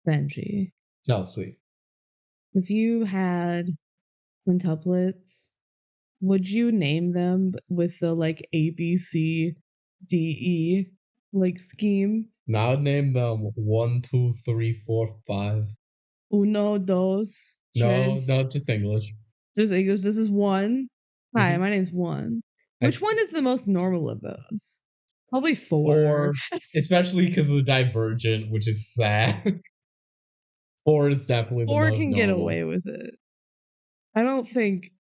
Benji, Kelsey. if you had quintuplets, would you name them with the like A, B, C, D, E like scheme? No, I would name them 1, 2, 3, 4, 5. Uno, dos, No, tres. just English. Just English. This is one. Hi, Mhm. my name's one. Which one is the most normal of those? Probably 4. 4, especially because of the Divergent, which is sad. 4 is definitely the 4 most can normal. get away with it. I don't think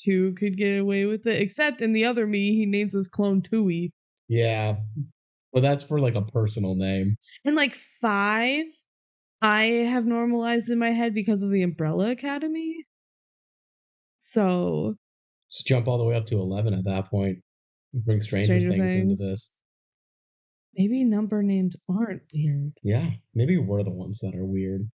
2 could get away with it, except in the other me, he names his clone Tui. Yeah, but that's for like a personal name. And like 5, I have normalized in my head because of the Umbrella Academy. So just jump all the way up to 11 at that point. Bring Stranger Things into this. Maybe number names aren't weird. Yeah, maybe we're the ones that are weird.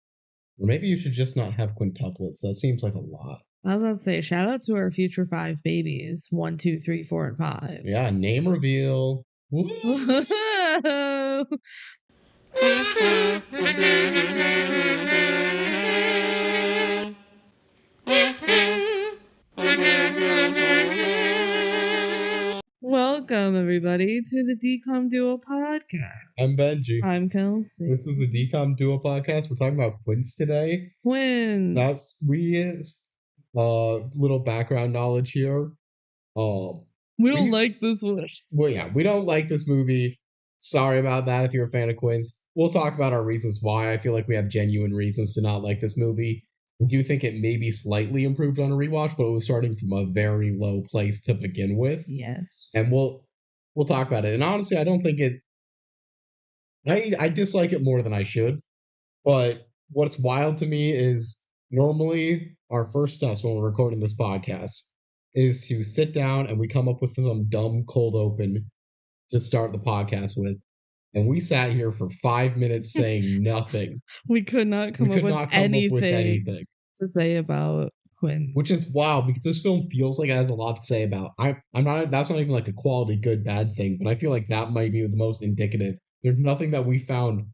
Or maybe you should just not have quintuplets. That seems like a lot. I was about to say, shout out to our future 5 babies. 1, 2, 3, 4, and 5. Yeah, name reveal. Welcome, everybody, to the DCOM Duo podcast. I'm Benji. I'm Kelsey. This is the DCOM Duo podcast. We're talking about Quints today. Quints. Little background knowledge here. We don't like this one. Well, yeah, we don't like this movie. Sorry about that if you're a fan of Quints. We'll talk about our reasons why. I feel like we have genuine reasons to not like this movie. I do think it may be slightly improved on a rewatch, but it was starting from a very low place to begin with. Yes. And we'll talk about it. And honestly, I don't think it... I dislike it more than I should. But what's wild to me is normally our first steps when we're recording this podcast is to sit down and we come up with some dumb cold open to start the podcast with. And we sat here for 5 minutes saying nothing. We could not come up with anything to say about Quinn. Which is wild because this film feels like it has a lot to say about. That's not even like a quality good bad thing, but I feel like that might be the most indicative. There's nothing that we found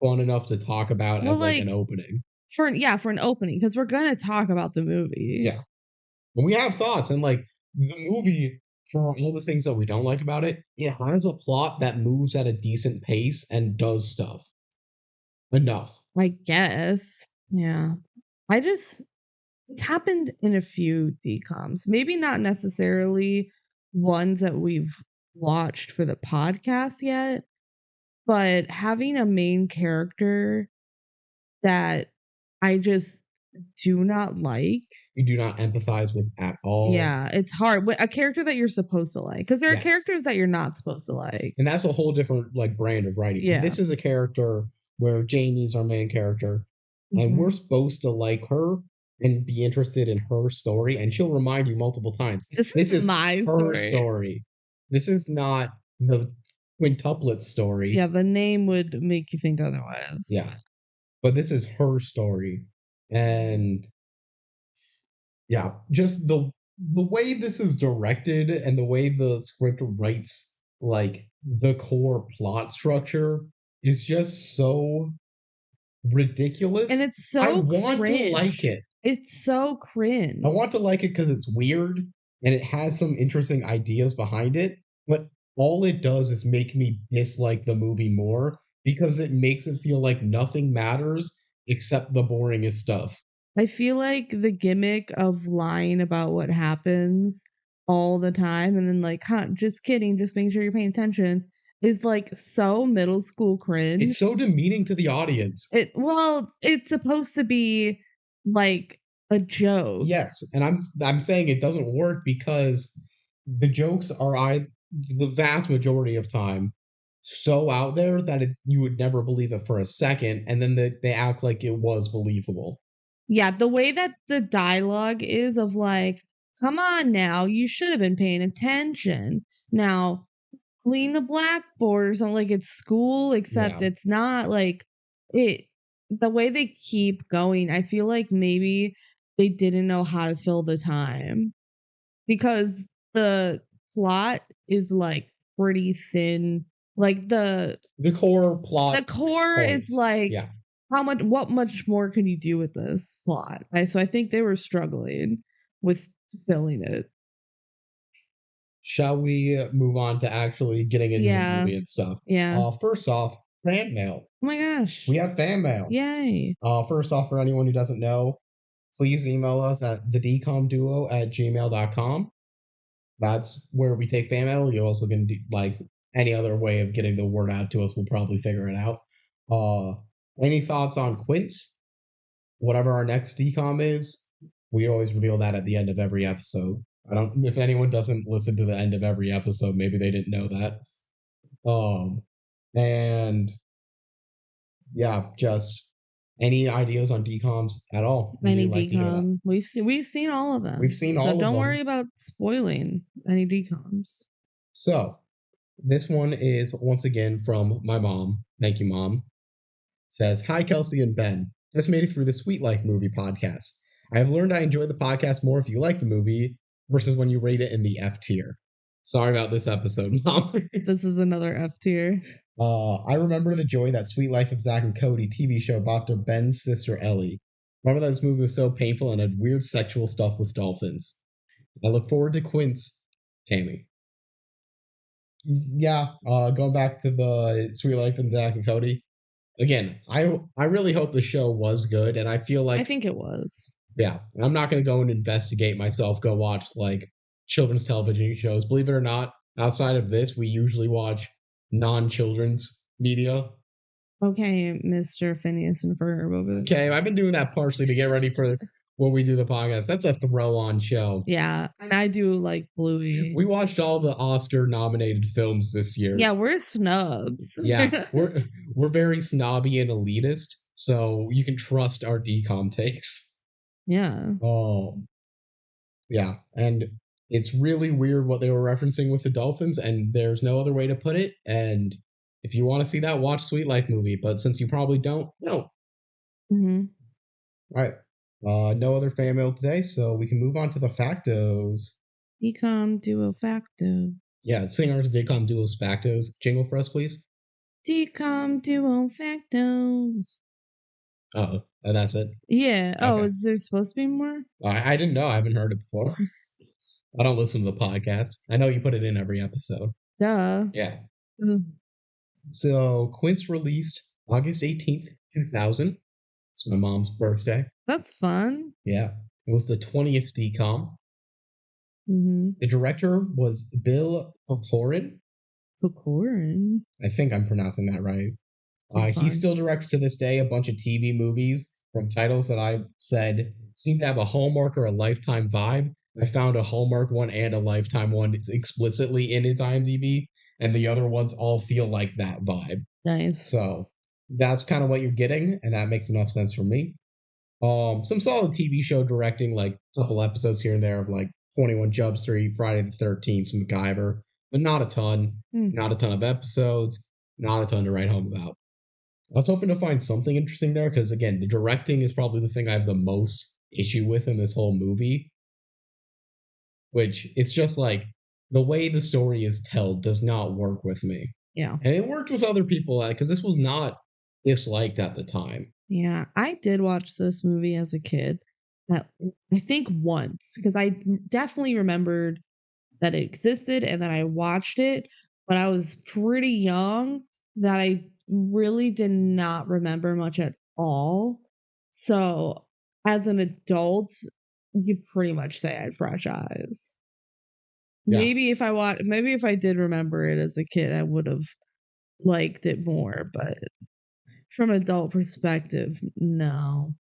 fun enough to talk about as like an opening. For an opening, because we're gonna talk about the movie. Yeah. And we have thoughts, and like the movie, for all the things that we don't like about it, it has a plot that moves at a decent pace and does stuff. Enough. I guess. Yeah. It's happened in a few DCOMs. Maybe not necessarily ones that we've watched for the podcast yet, but having a main character that I just do not like. You do not empathize with at all. Yeah, it's hard. A character that you're supposed to like. Because there are characters that you're not supposed to like. And that's a whole different like brand of writing. Yeah. This is a character where Jamie's our main character. And we're supposed to like her and be interested in her story. And she'll remind you multiple times. This is my story. This is not the quintuplet story. Yeah, the name would make you think otherwise. Yeah. But this is her story. And yeah, just the way this is directed and the way the script writes like the core plot structure is just so ridiculous. And it's so I want to like it. It's so cringe. I want to like it because it's weird and it has some interesting ideas behind it, but all it does is make me dislike the movie more because it makes it feel like nothing matters except the boringest stuff. I feel like the gimmick of lying about what happens all the time and then like, just kidding, just making sure you're paying attention is like so middle school cringe. It's so demeaning to the audience. It's supposed to be like a joke. Yes, and I'm saying it doesn't work because the jokes are the vast majority of time so out there that you would never believe it for a second, and then they act like it was believable. Yeah, the way that the dialogue is of like, come on now, you should have been paying attention. Now, clean the blackboard or something, like it's school, except it's not like it. The way they keep going, I feel like maybe they didn't know how to fill the time because the plot is like pretty thin. Like the core plot. The core is like what much more can you do with this plot? So I think they were struggling with filling it. Shall we move on to actually getting into the movie and stuff? Yeah. First off, fan mail. Oh my gosh. We have fan mail. Yay. First off, for anyone who doesn't know, please email us at thedcomduo@gmail.com. That's where we take fan mail. You also can do like any other way of getting the word out to us. We'll probably figure it out. Any thoughts on Quints? Whatever our next DCOM is, we always reveal that at the end of every episode. If anyone doesn't listen to the end of every episode, maybe they didn't know that. And yeah, just any ideas on DCOMs at all? Any DCOM. We've seen all of them. We've seen all of them. So don't worry about spoiling any DCOMs. So this one is once again from my mom. Thank you, Mom. Says, "Hi, Kelsey and Ben. Just made it through the Sweet Life movie podcast. I have learned I enjoy the podcast more if you like the movie versus when you rate it in the F tier. Sorry about this episode, Mom." This is another F tier. I remember the joy that Sweet Life of Zack and Cody TV show brought to Ben's sister Ellie. Remember that this movie was so painful and had weird sexual stuff with dolphins. I look forward to Quints, Tammy. Yeah, going back to the Sweet Life of Zack and Cody. Again, I really hope the show was good, and I feel like... I think it was. Yeah, I'm not going to go and investigate myself, go watch, like, children's television shows. Believe it or not, outside of this, we usually watch non-children's media. Okay, Mr. Phineas and Ferb over there. Okay, I've been doing that partially to get ready for when we do the podcast. That's a throw-on show. Yeah, and I do like Bluey. We watched all the Oscar-nominated films this year. Yeah, we're snubs. Yeah, we're very snobby and elitist, so you can trust our DCOM takes. Yeah. Yeah, and it's really weird what they were referencing with the dolphins, and there's no other way to put it. And if you want to see that, watch Sweet Life movie. But since you probably don't, no. Mm-hmm. All right. No other fan mail today, so we can move on to the factos. DCOM Duo Facto. Yeah, sing our DCOM Duo's factos jingle for us, please. DCOM Duo Factos. Oh, and that's it? Yeah. Okay. Oh, is there supposed to be more? I didn't know. I haven't heard it before. I don't listen to the podcast. I know you put it in every episode. Duh. Yeah. So, Quints released August 18th, 2000. It's my mom's birthday. That's fun. Yeah. It was the 20th DCOM. Mm-hmm. The director was Bill Pokorin. Pokorin? I think I'm pronouncing that right. He still directs to this day a bunch of TV movies from titles that I said seem to have a Hallmark or a Lifetime vibe. I found a Hallmark one and a Lifetime one explicitly in its IMDb, and the other ones all feel like that vibe. Nice. So that's kind of what you're getting, and that makes enough sense for me. Some solid TV show directing, like a couple episodes here and there of like 21 Jump Street, Friday the 13th, MacGyver, but not a ton. Not a ton of episodes, not a ton to write home about. I was hoping to find something interesting there because, again, the directing is probably the thing I have the most issue with in this whole movie. Which, it's just like, the way the story is told does not work with me. Yeah. And it worked with other people, because this was not disliked at the time. Yeah, I did watch this movie as a kid. I think once, because I definitely remembered that it existed and that I watched it, but I was pretty young that I really did not remember much at all. So as an adult, you pretty much say I had fresh eyes. Yeah. Maybe if I did remember it as a kid, I would have liked it more, but from an adult perspective, no.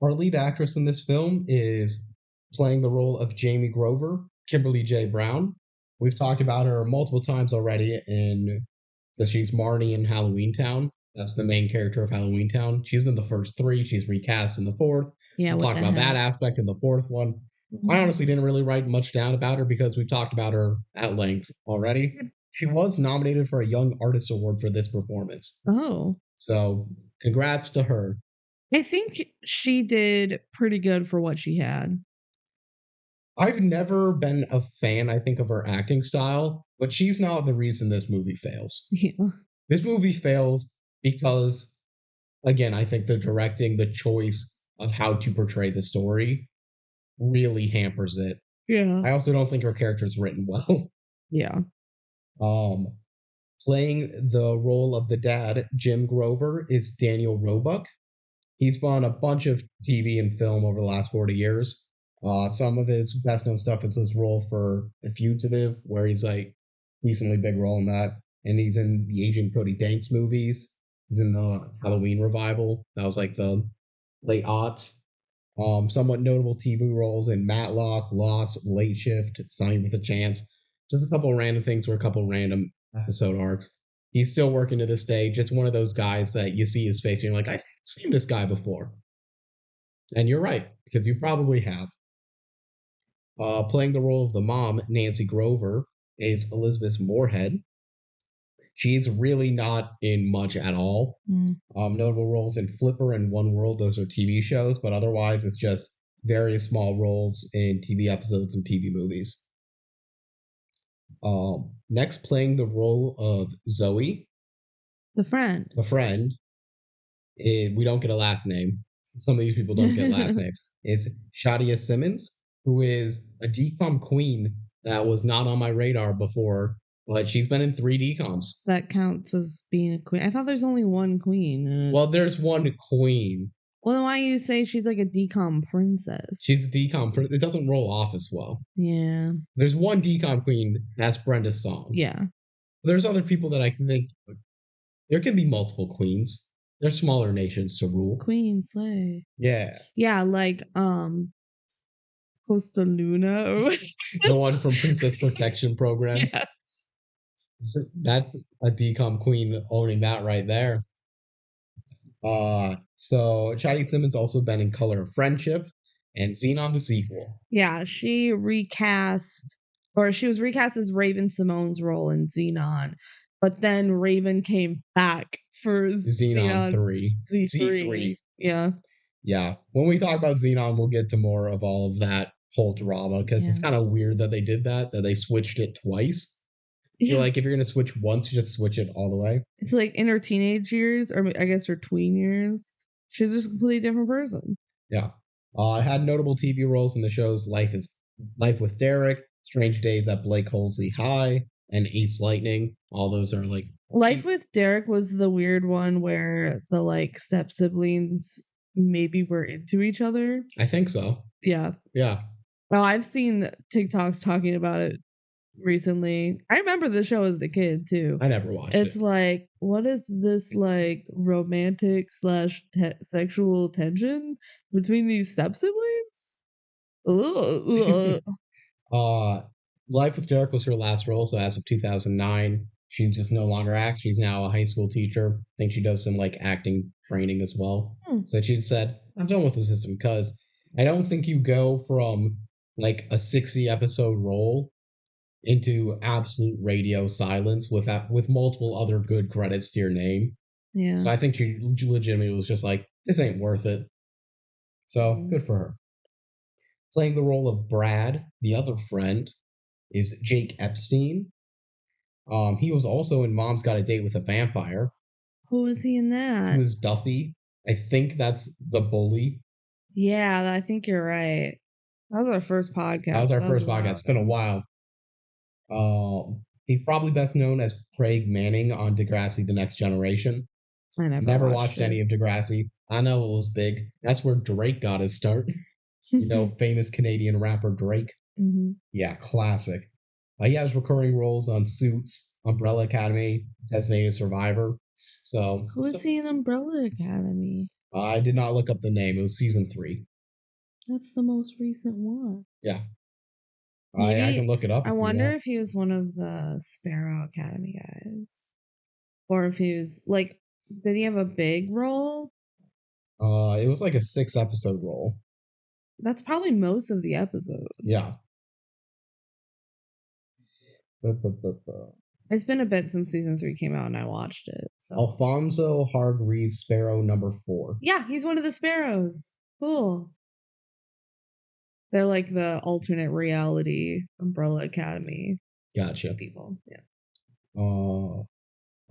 Our lead actress in this film is playing the role of Jamie Grover, Kimberly J. Brown. We've talked about her multiple times already because she's Marnie in Halloween Town. That's the main character of Halloween Town. She's in the first three. She's recast in the fourth. Yeah, we'll talk about that aspect in the fourth one. Mm-hmm. I honestly didn't really write much down about her because we've talked about her at length already. She was nominated for a Young Artist Award for this performance. Oh. So, congrats to her. I think she did pretty good for what she had. I've never been a fan, I think, of her acting style, but she's not the reason this movie fails. Yeah. This movie fails because again, I think the directing, the choice of how to portray the story really hampers it. Yeah. I also don't think her character's written well. Yeah. Playing the role of the dad, Jim Grover, is Daniel Roebuck. He's done a bunch of TV and film over the last 40 years. Some of his best known stuff is his role for The Fugitive, where he's like decently big role in that. And he's in the Agent Cody Banks movies. He's in the Halloween revival. That was like the late aughts. Somewhat notable TV roles in Matlock, Lost, Late Shift, Sunny with a Chance. Just a couple of random things or a couple of random episode arcs. He's still working to this day. Just one of those guys that you see his face and you're like, I've seen this guy before. And you're right, because you probably have. Playing the role of the mom, Nancy Grover, is Elizabeth Moorhead. She's really not in much at all. Notable roles in Flipper and One World, those are TV shows, but otherwise it's just various small roles in TV episodes and TV movies. Next, playing the role of Zoe, the friend. We don't get a last name. Some of these people don't get last names. It's Shadia Simmons, who is a DCOM queen that was not on my radar before, but she's been in 3 DCOMs. That counts as being a queen. I thought there's only one queen. Well, there's one queen. Well, then why do you say she's like a DCOM princess? She's a DCOM princess. It doesn't roll off as well. Yeah. There's one DCOM queen, that's Brenda Song. Yeah. There's other people that I can think. There can be multiple queens. There's smaller nations to rule. Queen Slay. Yeah. Yeah, like Costa Luna. The one from Princess Protection Program. Yes. That's a DCOM queen owning that right there. So Shadia Simmons also been in Color of Friendship and Xenon the sequel. Yeah, she was recast as Raven Simone's role in Xenon, but then Raven came back for Xenon 3. Z3. Yeah. Yeah. When we talk about Xenon, we'll get to more of all of that whole drama, because it's kind of weird that they did that they switched it twice. You're like, if you're going to switch once, you just switch it all the way. It's like in her teenage years, or I guess her tween years, she was just a completely different person. Yeah. Had notable TV roles in the shows Life with Derek, Strange Days at Blake Halsey High, and Ace Lightning. All those are like... Life with Derek was the weird one where the like step siblings maybe were into each other. I think so. Yeah. Yeah. Well, I've seen TikToks talking about it recently. I remember the show as a kid too. I never watched it. It's like, what is this like romantic / sexual tension between these step siblings? Life with Derek was her last role, so as of 2009, she just no longer acts. She's now a high school teacher. I think she does some like acting training as well. So she said, I'm done with the system, because I don't think you go from like a 60 episode role into absolute radio silence with multiple other good credits to your name. Yeah. So I think she legitimately was just like, this ain't worth it. So good for her. Playing the role of Brad, the other friend, is Jake Epstein. He was also in Mom's Got a Date with a Vampire. Who was he in that? He was Duffy. I think that's the bully. Yeah, I think you're right. That was our first podcast. That was our first podcast. It's been a while. He's probably best known as Craig Manning on Degrassi: The Next Generation. I never watched any of Degrassi. I know it was big. That's where Drake got his start. You know, famous Canadian rapper Drake. Mm-hmm. Yeah, classic. He has recurring roles on Suits, Umbrella Academy, Designated Survivor. So who is he in Umbrella Academy? I did not look up the name. It was season 3. That's the most recent one. Yeah. I can look it up. I wonder if he was one of the Sparrow Academy guys. Or if he was, like, did he have a big role? It was like a 6-episode role. That's probably most of the episodes. Yeah. It's been a bit since season 3 came out and I watched it. So. Alfonso Hargreaves Sparrow number 4. Yeah, he's one of the Sparrows. Cool. They're like the alternate reality Umbrella Academy. Gotcha. People. Yeah.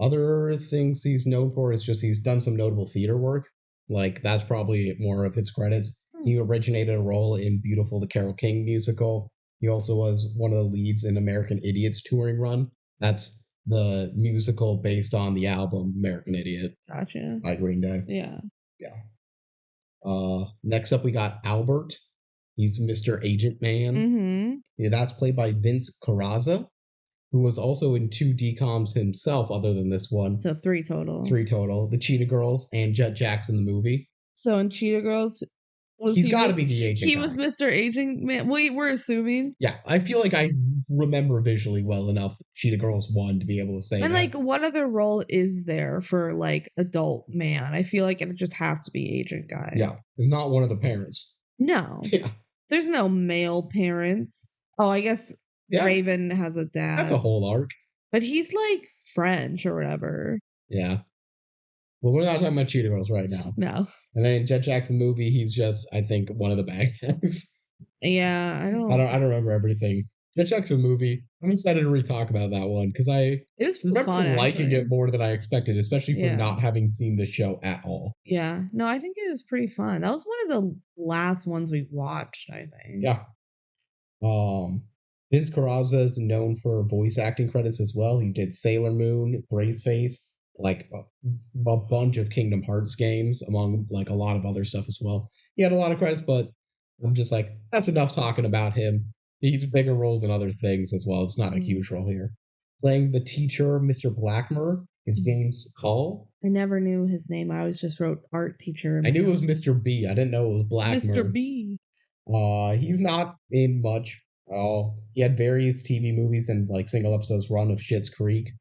Other things he's known for is just he's done some notable theater work. Like, that's probably more of his credits. He originated a role in Beautiful the Carole King musical. He also was one of the leads in American Idiot's touring run. That's the musical based on the album American Idiot. Gotcha. By Green Day. Yeah. Next up, we got Albert. He's Mr. Agent Man. Mm-hmm. Yeah, that's played by Vince Carrazza, who was also in 2 DCOMs himself, other than this one. So 3 total. 3 total. The Cheetah Girls and Jet Jackson, the movie. So in Cheetah Girls, he's got to be the agent. He was Mr. Agent Man. We're assuming. Yeah, I feel like I remember visually well enough Cheetah Girls 1 to be able to say and that. Like, what other role is there for like adult man? I feel like it just has to be agent guy. Yeah, not one of the parents. No. Yeah. There's no male parents. Oh, I guess Raven has a dad. That's a whole arc. But he's like French or whatever. Yeah. Well, we're not talking about Cheetah Girls right now. No. And then in Jet Jackson movie, he's just, I think, one of the bad guys. Yeah, I don't remember everything. Jet Jackson movie, I'm excited to re-talk about that one because it was remember fun, liking it more than I expected, especially for not having seen the show at all. Yeah. No, I think it was pretty fun. That was one of the last ones we watched, I think. Yeah. Vince Carrazza is known for voice acting credits as well. He did Sailor Moon, Braceface, like a bunch of Kingdom Hearts games, among like a lot of other stuff as well. He had a lot of credits, but I'm just like, that's enough talking about him. He's bigger roles in other things as well. It's not a huge role here. Playing the teacher, Mr. Blackmer, is James Call. I never knew his name. I always just wrote art teacher. I knew it was Mr. B. I didn't know it was Blackmer. Mr. B. He's not in much at all. He had various TV movies and like single episodes run of Schitt's Creek.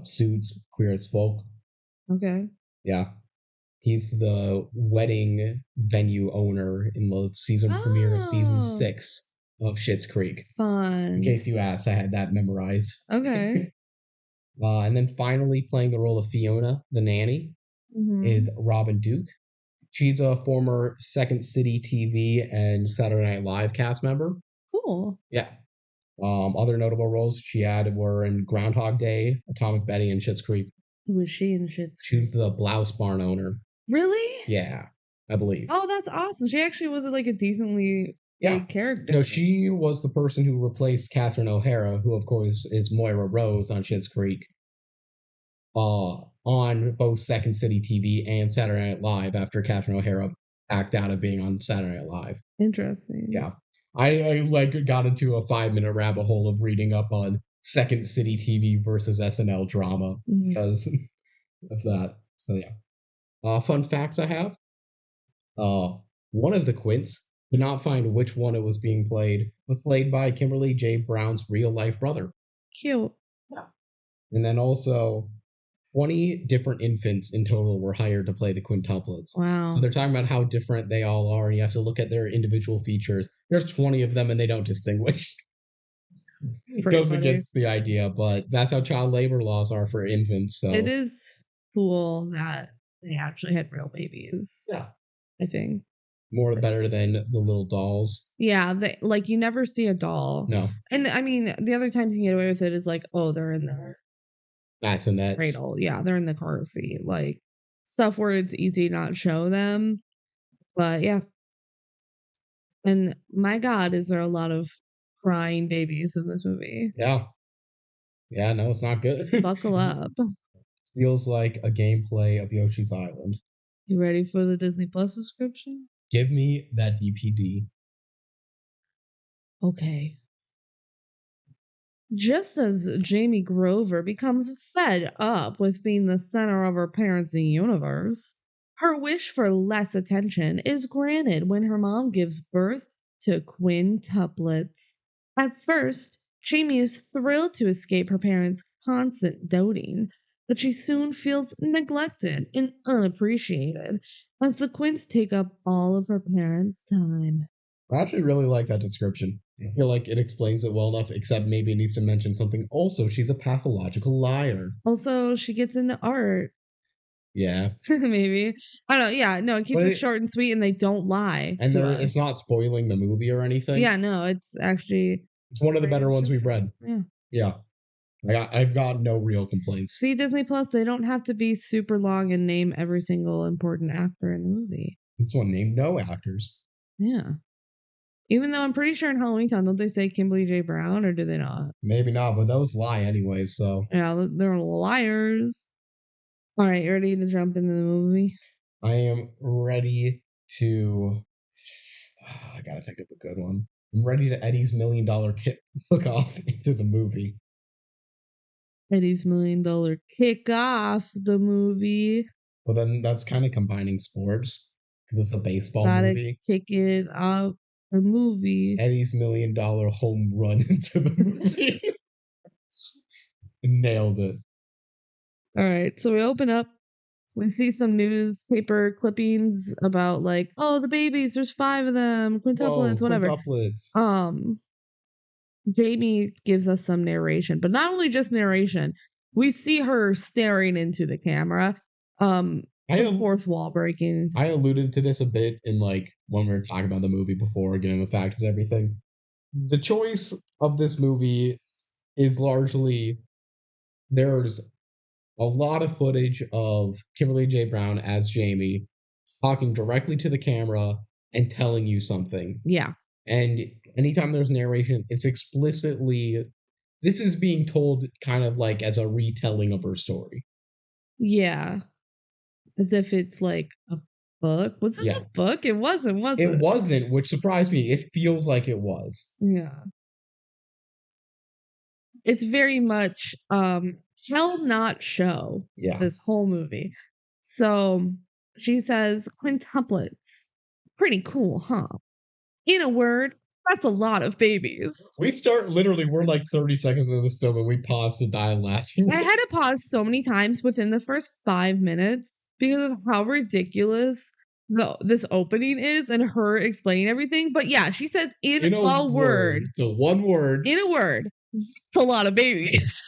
Suits, Queer as Folk. Okay. Yeah. He's the wedding venue owner in the season premiere of season 6 of Schitt's Creek. Fun. In case you asked, I had that memorized. Okay. And then finally playing the role of Fiona, the nanny, is Robin Duke. She's a former Second City TV and Saturday Night Live cast member. Cool. Yeah. Other notable roles she had were in Groundhog Day, Atomic Betty, and Schitt's Creek. Who was she in Schitt's Creek? She's the blouse barn owner. Really? Yeah, I believe. Oh, that's awesome. She actually was like a decently big character. No, she was the person who replaced Catherine O'Hara, who of course is Moira Rose on Schitt's Creek, on both Second City TV and Saturday Night Live after Catherine O'Hara backed out of being on Saturday Night Live. Interesting. Yeah. I like got into a 5-minute rabbit hole of reading up on Second City TV versus SNL drama because of that. So yeah. Fun facts I have. One of the Quints, could not find which one it was being played, was played by Kimberly J. Brown's real life brother. Cute. Yeah. And then also 20 different infants in total were hired to play the quintuplets. Wow. So they're talking about how different they all are, and you have to look at their individual features. There's 20 of them, and they don't distinguish. It goes against the idea, but that's how child labor laws are for infants. So it is cool that they actually had real babies. Yeah. I think. More better than the little dolls. Yeah, like you never see a doll. No. And I mean, the other times you can get away with it is like, oh, they're in their That's and that's cradle. Yeah, they're in the car seat. Like stuff where it's easy to not show them. But yeah. And my God, is there a lot of crying babies in this movie? Yeah. Yeah, no, it's not good. Buckle up. Feels like a gameplay of Yoshi's Island. You ready for the Disney Plus subscription? Give me that DPD. Okay. Just as Jamie Grover becomes fed up with being the center of her parents' universe, her wish for less attention is granted when her mom gives birth to quintuplets. At first, Jamie is thrilled to escape her parents' constant doting, but she soon feels neglected and unappreciated as the Quints take up all of her parents' time. I actually really like that description. I feel like it explains it well enough, except maybe it needs to mention something. Also, she's a pathological liar. Also, she gets into art. Yeah. Maybe. I don't know. Yeah, no, it keeps it short and sweet and they don't lie. And it's not spoiling the movie or anything. Yeah, no, it's actually... It's one of the better ones we've read. Yeah. Yeah. I've got no real complaints. See, Disney Plus, they don't have to be super long and name every single important actor in the movie. This one named no actors. Yeah. Even though I'm pretty sure in Halloween Town, don't they say Kimberly J. Brown, or do they not? Maybe not, but those lie anyways, so. Yeah, they're liars. All right, you ready to jump into the movie? I am ready to. I gotta think of a good one. I'm ready to Eddie's $1 million kick off into the movie. Eddie's $1 million kick off the movie. Well, then that's kind of combining sports because it's a baseball Gotta movie. kick it off the movie. Eddie's $1 million home run into the movie. Nailed it. All right, so we open up. We see some newspaper clippings about like, oh, the babies. There's 5 of them, quintuplets, whatever. Quintuplets. Jamie gives us some narration, but not only just narration. We see her staring into the camera. Some fourth wall breaking. I alluded to this a bit in like when we were talking about the movie before, getting the facts and everything. The choice of this movie is largely there's a lot of footage of Kimberly J. Brown as Jamie talking directly to the camera and telling you something. Yeah. And anytime there's narration, it's explicitly, this is being told kind of like as a retelling of her story. Yeah. As if it's like a book. Was this a book? It wasn't, was it? It wasn't, which surprised me. It feels like it was. Yeah. It's very much tell not show. Yeah. This whole movie. So she says quintuplets. Pretty cool, huh? In a word, that's a lot of babies. We start literally, we're like 30 seconds into this film and we pause to die laughing. I had to pause so many times within the first 5 minutes because of how ridiculous this opening is and her explaining everything. But yeah, she says in a word. So one word. In a word. It's a lot of babies.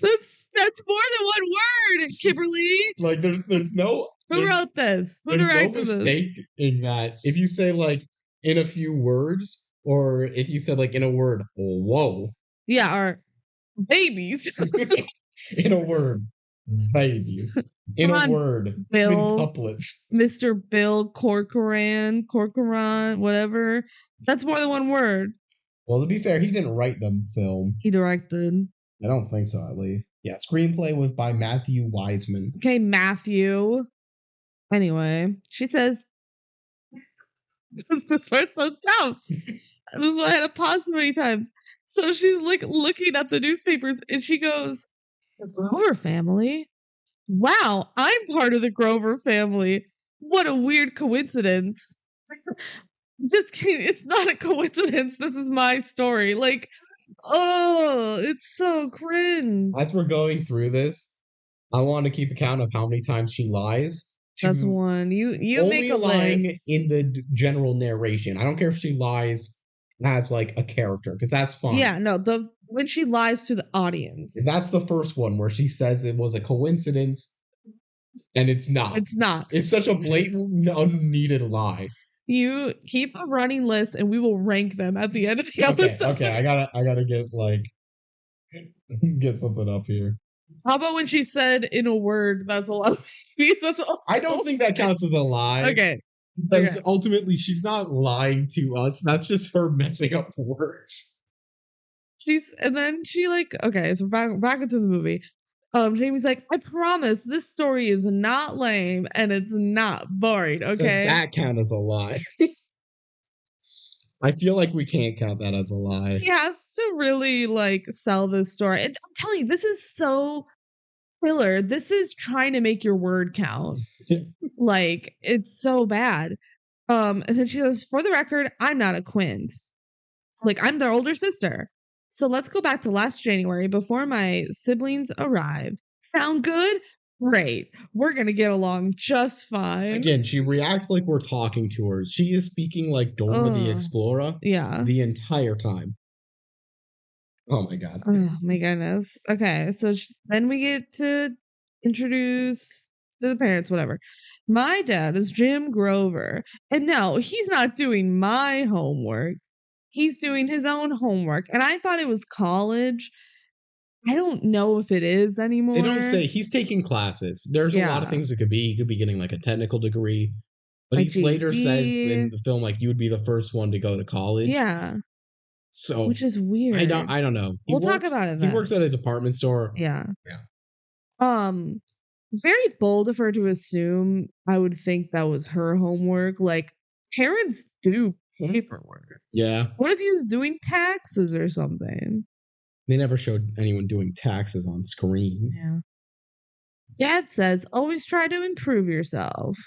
That's more than one word, Kimberly. Like there's no. Who wrote this? Who directed this? There's no mistake in that. If you say like in a few words, or if you said like in a word, whoa. Yeah, or babies. In a word, babies. In a word, Bill, quintuplets. Mr. Bill Corcoran, whatever. That's more than one word. Well, to be fair, he didn't write the film. He directed. I don't think so, at least. Yeah, screenplay was by Matthew Wiseman. Okay, Matthew. Anyway, she says, this part's so tough. This is why I had to pause so many times. So she's like looking at the newspapers and she goes, the Grover family? Wow, I'm part of the Grover family. What a weird coincidence. Just kidding. It's not a coincidence. This is my story. Like, oh, it's so cringe. As we're going through this, I want to keep account of how many times she lies. That's one. You make a lying list. In the general narration. I don't care if she lies as like a character, because that's fine. Yeah, no, when she lies to the audience. That's the first one where she says it was a coincidence, and it's not. It's not. It's such a blatant, unneeded lie. You keep a running list, and we will rank them at the end of the episode. Okay, I gotta get something up here. How about when she said in a word, that's a lot of babies? I don't think that counts as a lie. Okay. Because ultimately she's not lying to us. That's just her messing up words. And then she like, okay, so back into the movie. Jamie's like, I promise this story is not lame and it's not boring, okay? Does that count as a lie? I feel like we can't count that as a lie. She has to really like sell this story. And I'm telling you, this is so filler. This is trying to make your word count. Like, it's so bad. And then she says, for the record, I'm not a Quint. Like, I'm their older sister. So let's go back to last January before my siblings arrived. Sound good? Great. We're going to get along just fine. Again, she reacts like we're talking to her. She is speaking like Dora the Explorer. Yeah. The entire time. Oh my God. Oh my goodness. Okay. So then we get to introduce to the parents, whatever. My dad is Jim Grover. And no, he's not doing my homework. He's doing his own homework. And I thought it was college. I don't know if it is anymore. They don't say he's taking classes. There's a lot of things it could be. He could be getting like a technical degree. But he later says in the film, like, you would be the first one to go to college. Yeah. So which is weird. I don't know. We'll talk about it then. He works at a department store. Yeah. Very bold of her to assume I would think that was her homework. Like, parents do paperwork. Yeah. What if he was doing taxes or something? They never showed anyone doing taxes on screen. Yeah. Dad says, always try to improve yourself.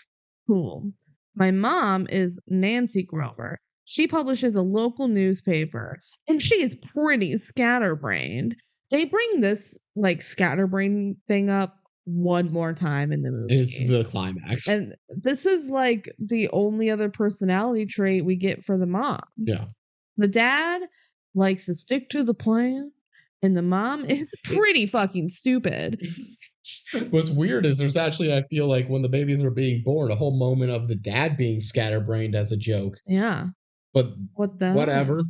Cool. My mom is Nancy Grover. She publishes a local newspaper, and she is pretty scatterbrained. They bring this, like, scatterbrain thing up one more time in the movie. It's the climax. And this is, like, the only other personality trait we get for the mom. Yeah. The dad likes to stick to the plan, and the mom is pretty fucking stupid. What's weird is there's actually, I feel like, when the babies are being born, a whole moment of the dad being scatterbrained as a joke. Yeah. But whatever.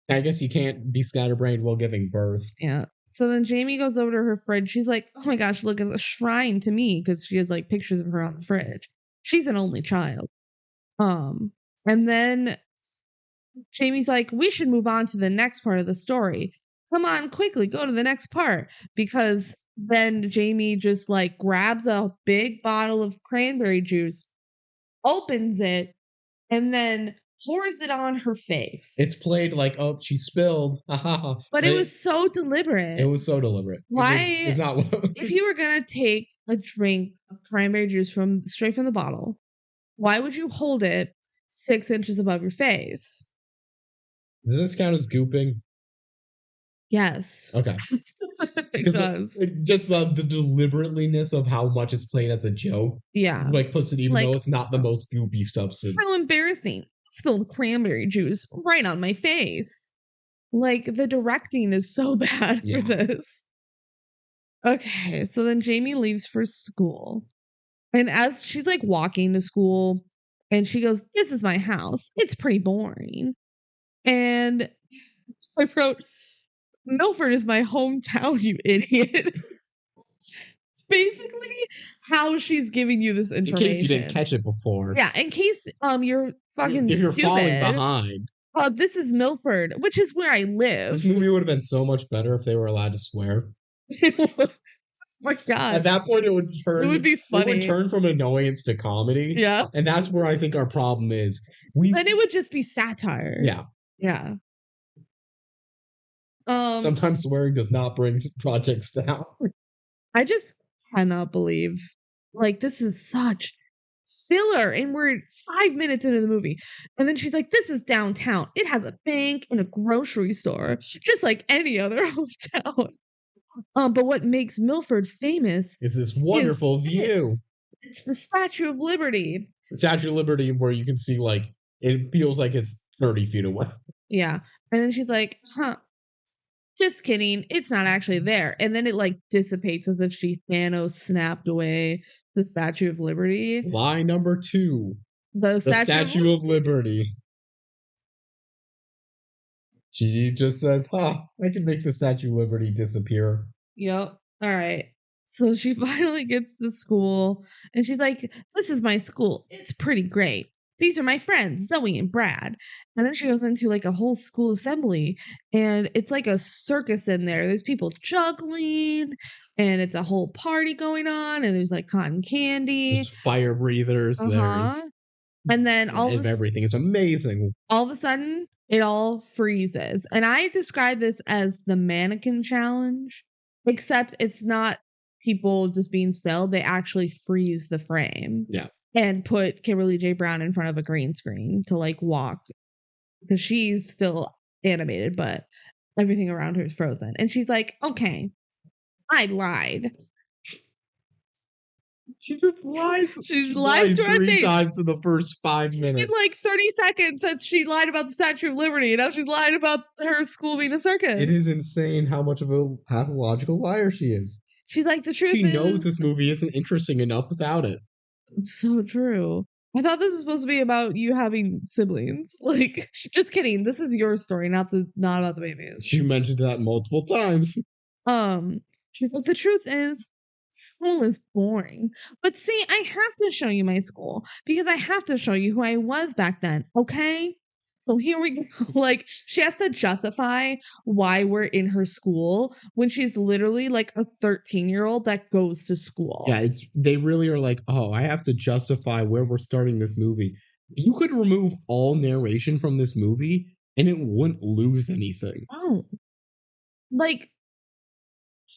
I guess you can't be scatterbrained while giving birth. Yeah. So then Jamie goes over to her fridge. She's like, oh my gosh, look, it's a shrine to me, because she has like pictures of her on the fridge. She's an only child. And then Jamie's like, we should move on to the next part of the story. Come on, quickly, go to the next part. Because then Jamie just like grabs a big bottle of cranberry juice, opens it, and then pours it on her face. It's played like, oh, she spilled. But it was so deliberate. It was so deliberate. Why? It's not. If you were going to take a drink of cranberry juice straight from the bottle, why would you hold it 6 inches above your face? Does this count as gooping? Yes. Okay. It does. Just the deliberateness of how much it's played as a joke. Yeah. Like, puts it, even though it's not the most goopy substance. How embarrassing. Spilled cranberry juice right on my face. Like, the directing is so bad for this. Okay, so then Jamie leaves for school. And as she's like walking to school, and she goes, this is my house. It's pretty boring. And I wrote, Milford is my hometown, you idiot. It's basically how she's giving you this information. In case you didn't catch it before. Yeah, in case you're fucking if you're stupid. falling behind. This is Milford, which is where I live. This movie would have been so much better if they were allowed to swear. Oh my God. At that point, it would turn. It would be funny. It would turn from annoyance to comedy. Yeah. And that's where I think our problem is. Then it would just be satire. Yeah. Yeah. Sometimes swearing does not bring projects down. I just cannot believe, like, this is such filler, and we're 5 minutes into the movie, and then she's like, this is downtown. It has a bank and a grocery store, just like any other hometown. But what makes Milford famous is this wonderful view. It's the Statue of Liberty. The Statue of Liberty, where you can see, like, it feels like it's 30 feet away. Yeah. And then she's like, just kidding. It's not actually there. And then it like dissipates as if she Thanos snapped away the Statue of Liberty. Lie number 2. The Statue of Liberty. She just says, I can make the Statue of Liberty disappear. Yep. All right. So she finally gets to school and she's like, this is my school. It's pretty great. These are my friends, Zoe and Brad. And then she goes into like a whole school assembly and it's like a circus in there. There's people juggling and it's a whole party going on and there's like cotton candy. There's fire breathers. There's and then everything is amazing. All of a sudden, it all freezes. And I describe this as the mannequin challenge, except it's not people just being still. They actually freeze the frame. Yeah. And put Kimberly J. Brown in front of a green screen to like walk because she's still animated, but everything around her is frozen. And she's like, okay, I lied. She just lies. She lied to her 3 times in the first 5 minutes. In like 30 seconds since she lied about the Statue of Liberty. And now she's lying about her school being a circus. It is insane how much of a pathological liar she is. She's like, the truth is... She knows this movie isn't interesting enough without it. It's so true. I thought this was supposed to be about you having siblings. Like, just kidding. This is your story, not about the babies. She mentioned that multiple times. She's like, the truth is, school is boring. But see, I have to show you my school because I have to show you who I was back then. Okay. So here we go. Like, she has to justify why we're in her school when she's literally like a 13-year-old that goes to school. Yeah, they really are like, oh, I have to justify where we're starting this movie. You could remove all narration from this movie and it wouldn't lose anything. Oh. Like,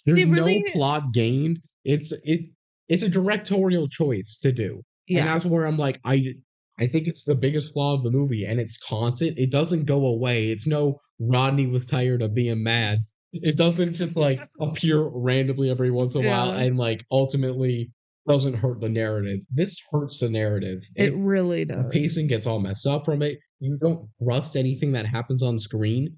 there's really, no plot gained. It's a directorial choice to do. Yeah. And that's where I'm like, I think it's the biggest flaw of the movie, and it's constant. It doesn't go away. It's no Rodney was tired of being mad. It doesn't just like appear randomly every once in a while and like ultimately doesn't hurt the narrative. This hurts the narrative. It really does. The pacing gets all messed up from it. You don't trust anything that happens on screen,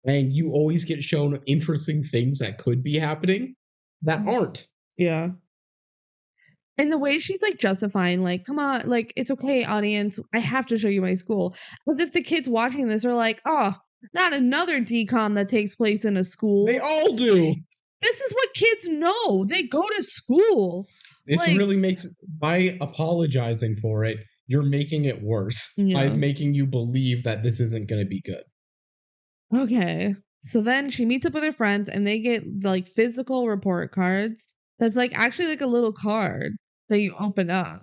and you always get shown interesting things that could be happening that aren't. Yeah. And the way she's like justifying, like, come on, like, it's okay, audience. I have to show you my school. As if the kids watching this are like, oh, not another DCOM that takes place in a school. They all do. This is what kids know. They go to school. This like, really makes, by apologizing for it, you're making it worse. Yeah. By making you believe that this isn't going to be good. Okay. So then she meets up with her friends and they get like physical report cards. That's like actually like a little card that you open up.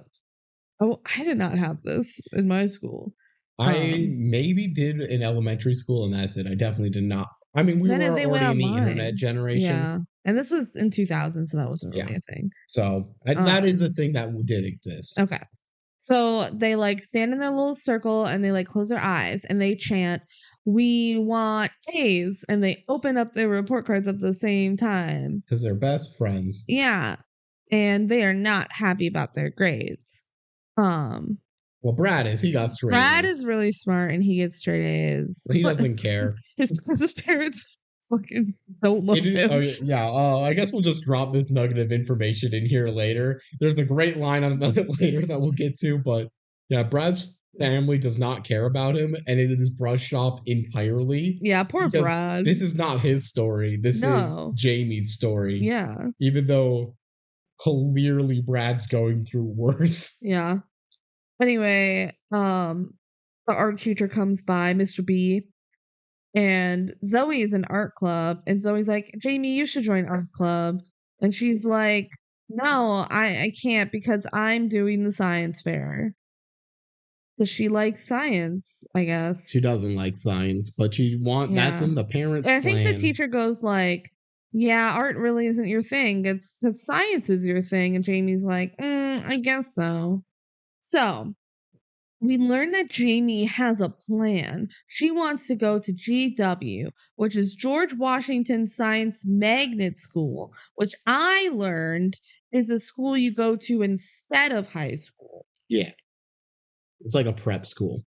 Oh, I did not have this in my school. I maybe did in elementary school, and that's it. I definitely did not. I mean, we were already in the internet generation. Yeah. And this was in 2000, so that wasn't really a thing. So that is a thing that did exist. Okay. So they like stand in their little circle and they like close their eyes and they chant, "We want A's," and they open up their report cards at the same time. Because they're best friends. Yeah. And they are not happy about their grades. Well, Brad is. He got straight Brad A's. is really smart and he gets straight A's. But he doesn't care. His parents fucking don't love him. I guess we'll just drop this nugget of information in here later. There's a great line on it later that we'll get to, but yeah, Brad's family does not care about him, and it is brushed off entirely. Yeah, poor Brad. This is not his story. This is Jamie's story. Yeah. Even though clearly Brad's going through worse. Yeah. Anyway, the art teacher comes by, Mr. B, and Zoe is in art club, and Zoe's like, Jamie, you should join art club. And she's like, no, I can't because I'm doing the science fair. Because she likes science, I guess. She doesn't like science, but that's in the parents' I think plan. the teacher goes like, yeah, art really isn't your thing. It's because science is your thing. And Jamie's like, I guess so. So we learn that Jamie has a plan. She wants to go to GW, which is George Washington Science Magnet School, which I learned is a school you go to instead of high school. Yeah. It's like a prep school.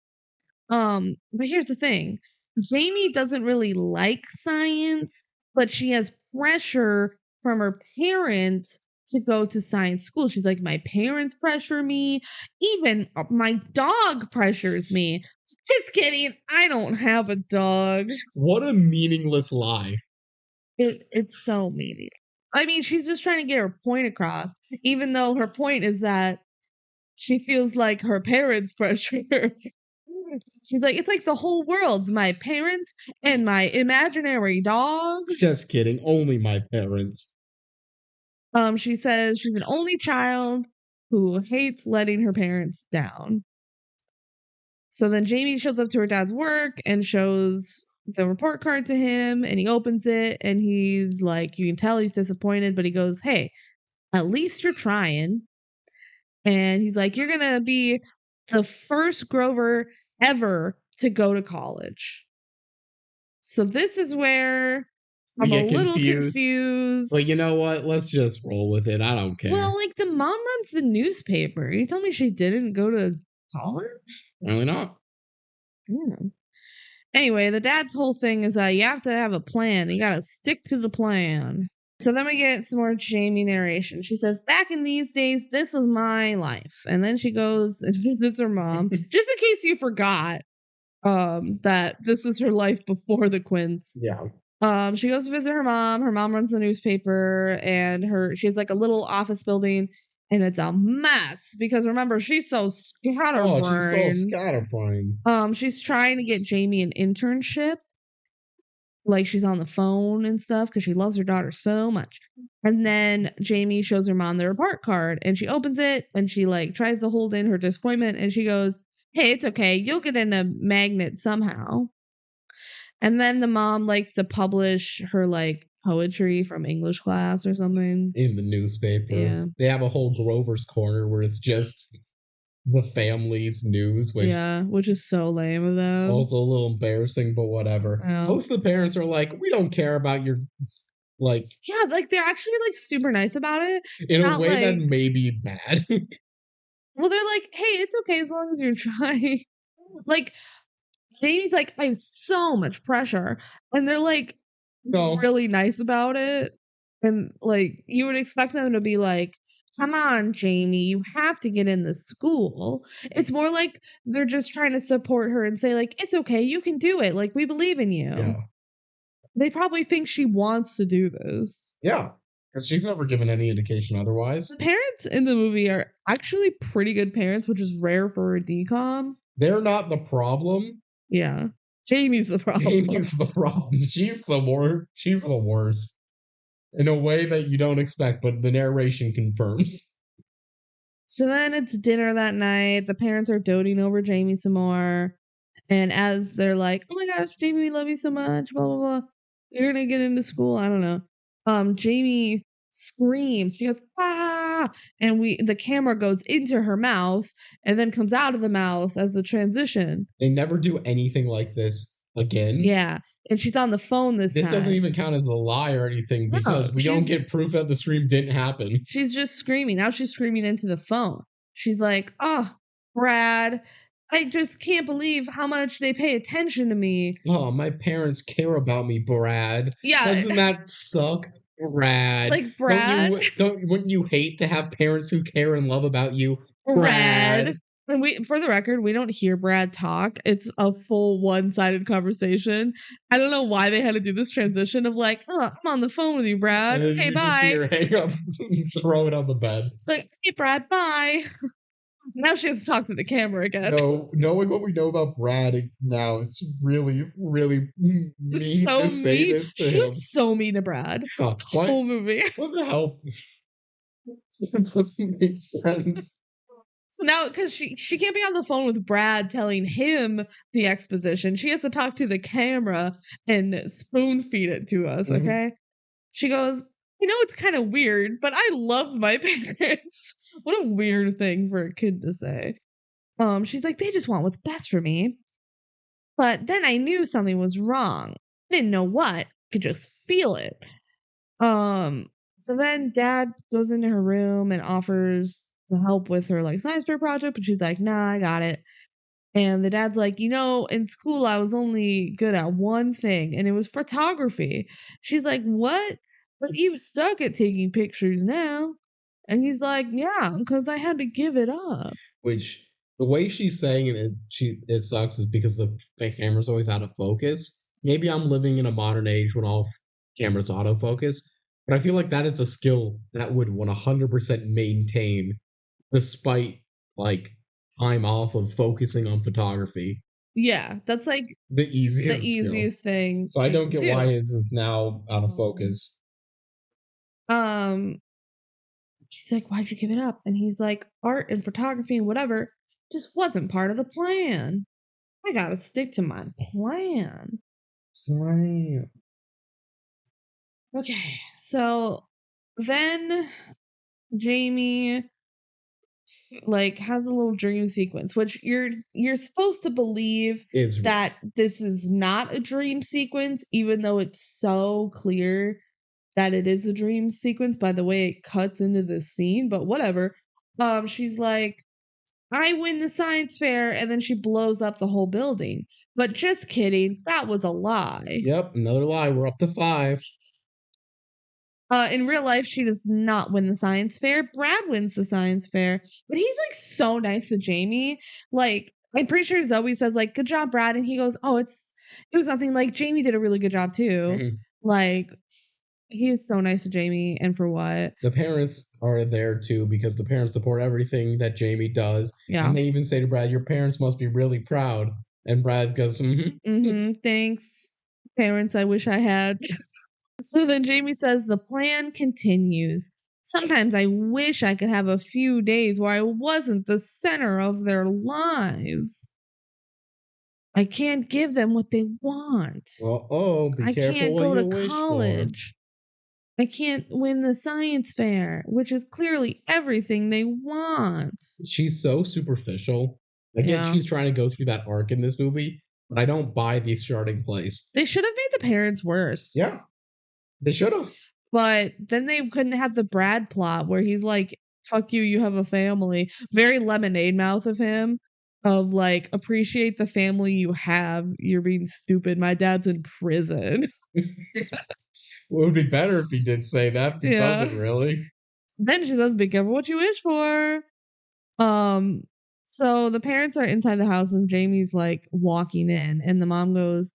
But here's the thing. Jamie doesn't really like science, but she has pressure from her parents to go to science school. She's like, my parents pressure me. Even my dog pressures me. Just kidding. I don't have a dog. What a meaningless lie. It's so meaningless. I mean, she's just trying to get her point across, even though her point is that she feels like her parents pressure her. She's like, it's like the whole world's my parents and my imaginary dog. Just kidding. Only my parents. She says she's an only child who hates letting her parents down. So then Jamie shows up to her dad's work and shows the report card to him, and he opens it and he's like, you can tell he's disappointed, but he goes, hey, at least you're trying. And he's like, you're going to be the first Grover ever to go to college. So this is where I'm a little confused. Well, you know what? Let's just roll with it. I don't care. Well, like the mom runs the newspaper. You told me she didn't go to college? Really not. Yeah. Anyway, the dad's whole thing is you have to have a plan. You got to stick to the plan. So then we get some more Jamie narration. She says, back in these days, this was my life. And then she goes and visits her mom. Just in case you forgot that this is her life before the Quints. Yeah. She goes to visit her mom. Her mom runs the newspaper, and she has like a little office building, and it's a mess because remember, she's so scatterbrained. Oh, she's so scatterbrained. She's trying to get Jamie an internship. Like she's on the phone and stuff because she loves her daughter so much. And then Jamie shows her mom the report card and she opens it and she like tries to hold in her disappointment and she goes, "Hey, it's okay. You'll get in a magnet somehow." And then the mom likes to publish her like poetry from English class or something in the newspaper. Yeah. They have a whole Grover's Corner where it's just the family's news, which is so lame of them. Also a little embarrassing, but whatever. Yeah. Most of the parents are like, we don't care about your like. Yeah, like they're actually like super nice about it. In a way that may be bad. Well, they're like, hey, it's okay as long as you're trying. Like, Jamie's like, I have so much pressure. And they're like really nice about it. And like, you would expect them to be like, come on, Jamie, you have to get in the school. It's more like they're just trying to support her and say, like, it's okay, you can do it. Like, we believe in you. Yeah. They probably think she wants to do this. Yeah. Because she's never given any indication otherwise. The parents in the movie are actually pretty good parents, which is rare for a DCOM. They're not the problem. Yeah. Jamie's the problem. Jamie's the problem. She's the worst. In a way that you don't expect, but the narration confirms. So then it's dinner that night. The parents are doting over Jamie some more. And as they're like, oh my gosh, Jamie, we love you so much, blah, blah, blah. You're going to get into school. I don't know. Jamie screams. She goes, ah! And the camera goes into her mouth and then comes out of the mouth as a transition. They never do anything like this again. Yeah. And she's on the phone this time. This doesn't even count as a lie or anything because we don't get proof that the scream didn't happen. She's just screaming. Now she's screaming into the phone. She's like, oh, Brad, I just can't believe how much they pay attention to me. Oh, my parents care about me, Brad. Yeah. Doesn't that suck, Brad? Like, Brad? Wouldn't you hate to have parents who care and love about you, Brad? And for the record, we don't hear Brad talk. It's a full one-sided conversation. I don't know why they had to do this transition of like, oh, I'm on the phone with you, Brad. Okay, bye. Just see her hang up and throw it on the bed. It's like, hey, Brad, bye. Now she has to talk to the camera again. No, knowing what we know about Brad now, it's really, really mean to say this to him. She's so mean to Brad. Oh, the whole movie. What the hell? It doesn't make sense. So now, because she can't be on the phone with Brad telling him the exposition, she has to talk to the camera and spoon feed it to us, okay? She goes, it's kind of weird, but I love my parents. What a weird thing for a kid to say. She's like, they just want what's best for me. But then I knew something was wrong. I didn't know what. I could just feel it. So then Dad goes into her room and offers to help with her like science fair project, but she's like, nah, I got it. And the dad's like, in school I was only good at one thing, and it was photography. She's like, what? But you suck at taking pictures now. And he's like, yeah, because I had to give it up. Which the way she's saying it sucks is because the camera's always out of focus. Maybe I'm living in a modern age when all cameras autofocus, but I feel like that is a skill that would 100% maintain despite like time off of focusing on photography. Yeah, that's like the easiest thing. So I don't get why it's now out of focus. She's like, why'd you give it up? And he's like, art and photography and whatever just wasn't part of the plan. I gotta stick to my plan. Okay, so then Jamie like has a little dream sequence, which you're supposed to believe that this is not a dream sequence, even though it's so clear that it is a dream sequence by the way it cuts into this scene, but whatever. She's like, I win the science fair, and then she blows up the whole building. But just kidding, that was a lie. Yep, another lie. We're up to 5. In real life, she does not win the science fair. Brad wins the science fair, but he's like so nice to Jamie. Like, I'm pretty sure Zoe says like, good job, Brad. And he goes, oh, it was nothing. Like, Jamie did a really good job too. Like, he is so nice to Jamie, and for what? The parents are there too because the parents support everything that Jamie does. Yeah. And they even say to Brad, your parents must be really proud. And Brad goes, Thanks, parents, I wish I had. So then Jamie says the plan continues. Sometimes I wish I could have a few days where I wasn't the center of their lives. I can't give them what they want. Well, be I careful can't what go you to wish college. I can't win the science fair, which is clearly everything they want. for. She's so superficial. I get Yeah. she's trying to go through that arc in this movie, but I don't buy the starting place. They should have made the parents worse. Yeah, they should have. But then they couldn't have the Brad plot where he's like, fuck you, you have a family. Very lemonade mouth of him. Of like, appreciate the family you have. You're being stupid. My dad's in prison. Well, it would be better if he did say that, but doesn't really. Then she says, be careful what you wish for. So the parents are inside the house and Jamie's like walking in, and the mom goes,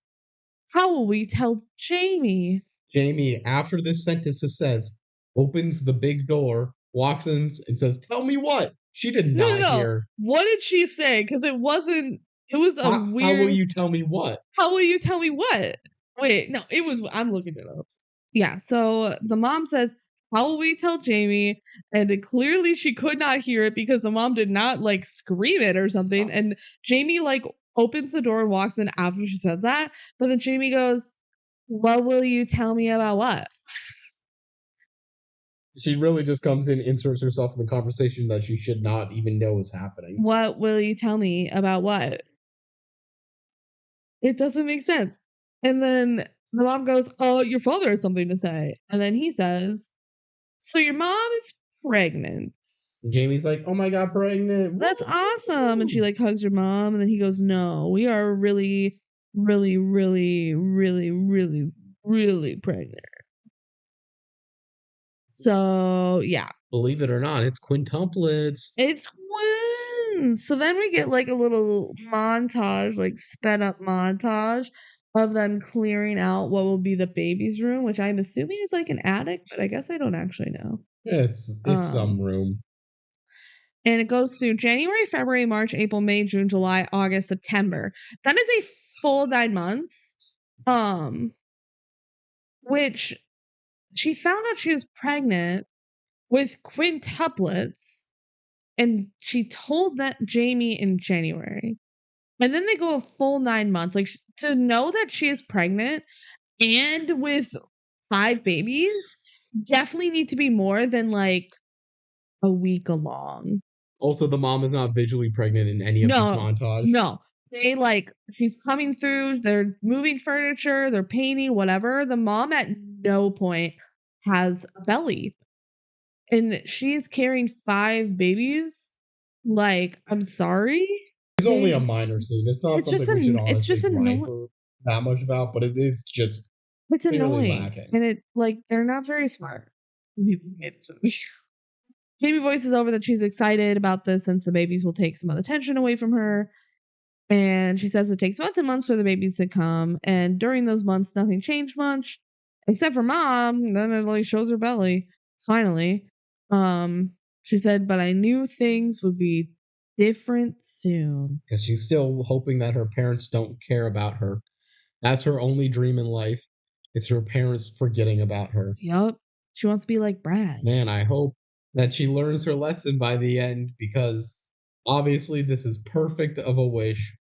how will we tell Jamie? Jamie, after this sentence it says, opens the big door, walks in and says, tell me what? She did not hear. What did she say? Because it was a weird. How will you tell me what? How will you tell me what? Wait, no, it was, I'm looking it up. Yeah, so the mom says, how will we tell Jamie? And clearly she could not hear it because the mom did not like scream it or something. And Jamie like opens the door and walks in after she says that. But then Jamie goes, what will you tell me about what? She really just comes in, inserts herself in the conversation that she should not even know is happening. What will you tell me about what? It doesn't make sense. And then the mom goes, oh, your father has something to say. And then he says, so your mom is pregnant. And Jamie's like, oh my God, pregnant. That's awesome. And she like hugs her mom. And then he goes, no, we are really, really, really, really, really, really pregnant. So yeah. Believe it or not, it's quintuplets. It's twins. So then we get like a little montage, like sped up montage of them clearing out what will be the baby's room, which I'm assuming is like an attic, but I guess I don't actually know. Yeah, it's some room. And it goes through January, February, March, April, May, June, July, August, September. That is a full 9 months. Which she found out she was pregnant with quintuplets, and she told that Jamie in January. And then they go a full 9 months. Like, to know that she is pregnant and with 5 babies definitely need to be more than like a week along. Also, the mom is not visually pregnant in any of this montage. No. They like, she's coming through, they're moving furniture, they're painting, whatever. The mom at no point has a belly. And she's carrying 5 babies. Like, I'm sorry. It's only a minor scene. It's not something we should honestly gripe that much about, but it is just it's annoying. Lacking. And it like they're not very smart. Jamie voices over that she's excited about this since the babies will take some of the tension away from her. And she says it takes months and months for the babies to come. And during those months, nothing changed much. Except for mom. Then it like shows her belly. Finally. She said, but I knew things would be different soon. Because she's still hoping that her parents don't care about her. That's her only dream in life. It's her parents forgetting about her. Yup. She wants to be like Brad. Man, I hope that she learns her lesson by the end, because obviously this is perfect of a wish.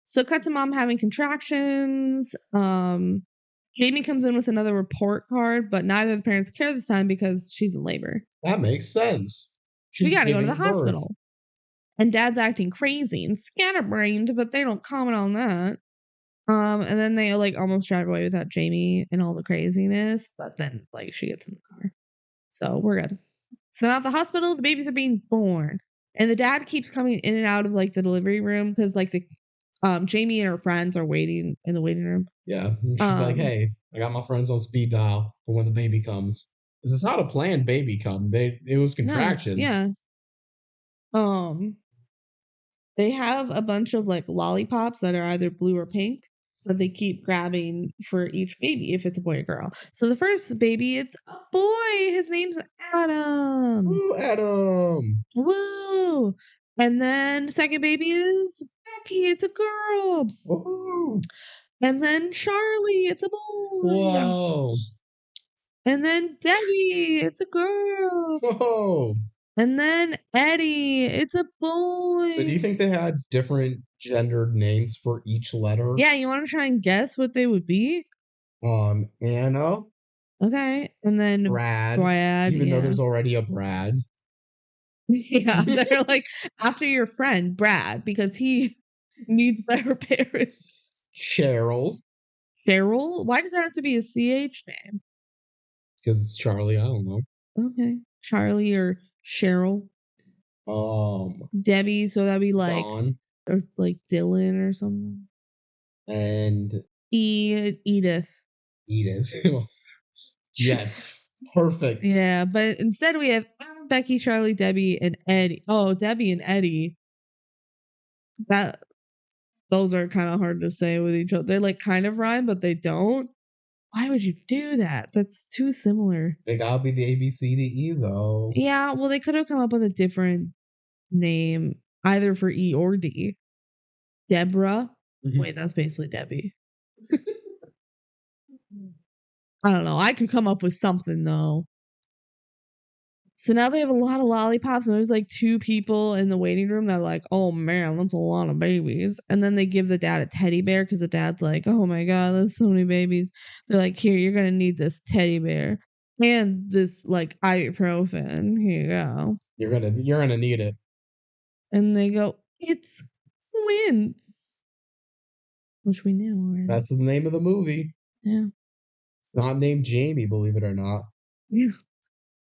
So cut to mom having contractions. Jamie comes in with another report card, but neither of the parents care this time because she's in labor. That makes sense. We gotta go to the hospital. And dad's acting crazy and scatterbrained, but they don't comment on that. And then they like almost drive away without Jamie and all the craziness, but then like she gets in the car. So we're good. So now at the hospital, the babies are being born. And the dad keeps coming in and out of like the delivery room because like the Jamie and her friends are waiting in the waiting room. Yeah. And she's like, hey, I got my friends on speed dial for when the baby comes. This is not a planned baby come. It was contractions. No, yeah. They have a bunch of like lollipops that are either blue or pink. that they keep grabbing for each baby if it's a boy or girl. So the first baby, it's a boy. His name's Adam. Ooh, Adam. Woo! And then second baby is Becky. It's a girl. Woo. And then Charlie. It's a boy. Whoa. And then Debbie. It's a girl. Whoa. And then Eddie. It's a boy. So do you think they had different gendered names for each letter? Yeah, you want to try and guess what they would be? Anna. Okay. And then Brad. Even though there's already a Brad. Yeah, they're like after your friend Brad because he needs better parents. Cheryl. Why does that have to be a CH name? Because it's Charlie. I don't know. Okay, Charlie or Cheryl. Debbie. So that'd be like Dawn. or like Dylan or something. And Edith. Yes, perfect. Yeah, but instead we have Becky, Charlie, Debbie, and Eddie. Oh, Debbie and Eddie. Those are kind of hard to say with each other. They like kind of rhyme, but they don't. Why would you do that? That's too similar. They gotta be the A, B, C, D, E though. Yeah, well, they could have come up with a different name either for E or D. Deborah. Mm-hmm. Wait, that's basically Debbie. I don't know. I could come up with something though. So now they have a lot of lollipops, and there's like 2 people in the waiting room that are like, oh man, that's a lot of babies. And then they give the dad a teddy bear because the dad's like, oh my god, there's so many babies. They're like, here, you're gonna need this teddy bear and this like ibuprofen. Here you go. You're gonna need it. And they go, it's Quints, which we knew already. That's the name of the movie. Yeah. It's not named Jamie, believe it or not. Yeah.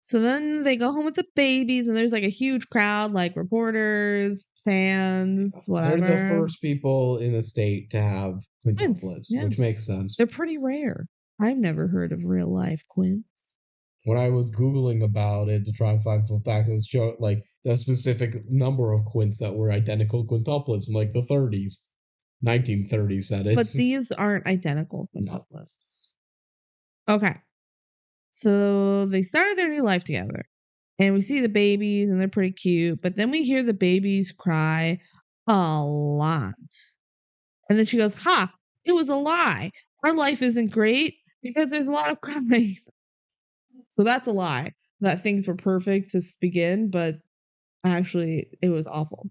So then they go home with the babies, and there's like a huge crowd, like reporters, fans, whatever. They're the first people in the state to have quintuplets, which makes sense. They're pretty rare. I've never heard of real life quints. When I was Googling about it to try and find full facts, it showed like the specific number of quints that were identical quintuplets in like the 30s. 1930s, that is. But these aren't identical quintuplets. No. Okay. So they started their new life together, and we see the babies, and they're pretty cute. But then we hear the babies cry a lot. And then she goes, ha, it was a lie. Our life isn't great because there's a lot of crying. So that's a lie, that things were perfect to begin, but actually it was awful.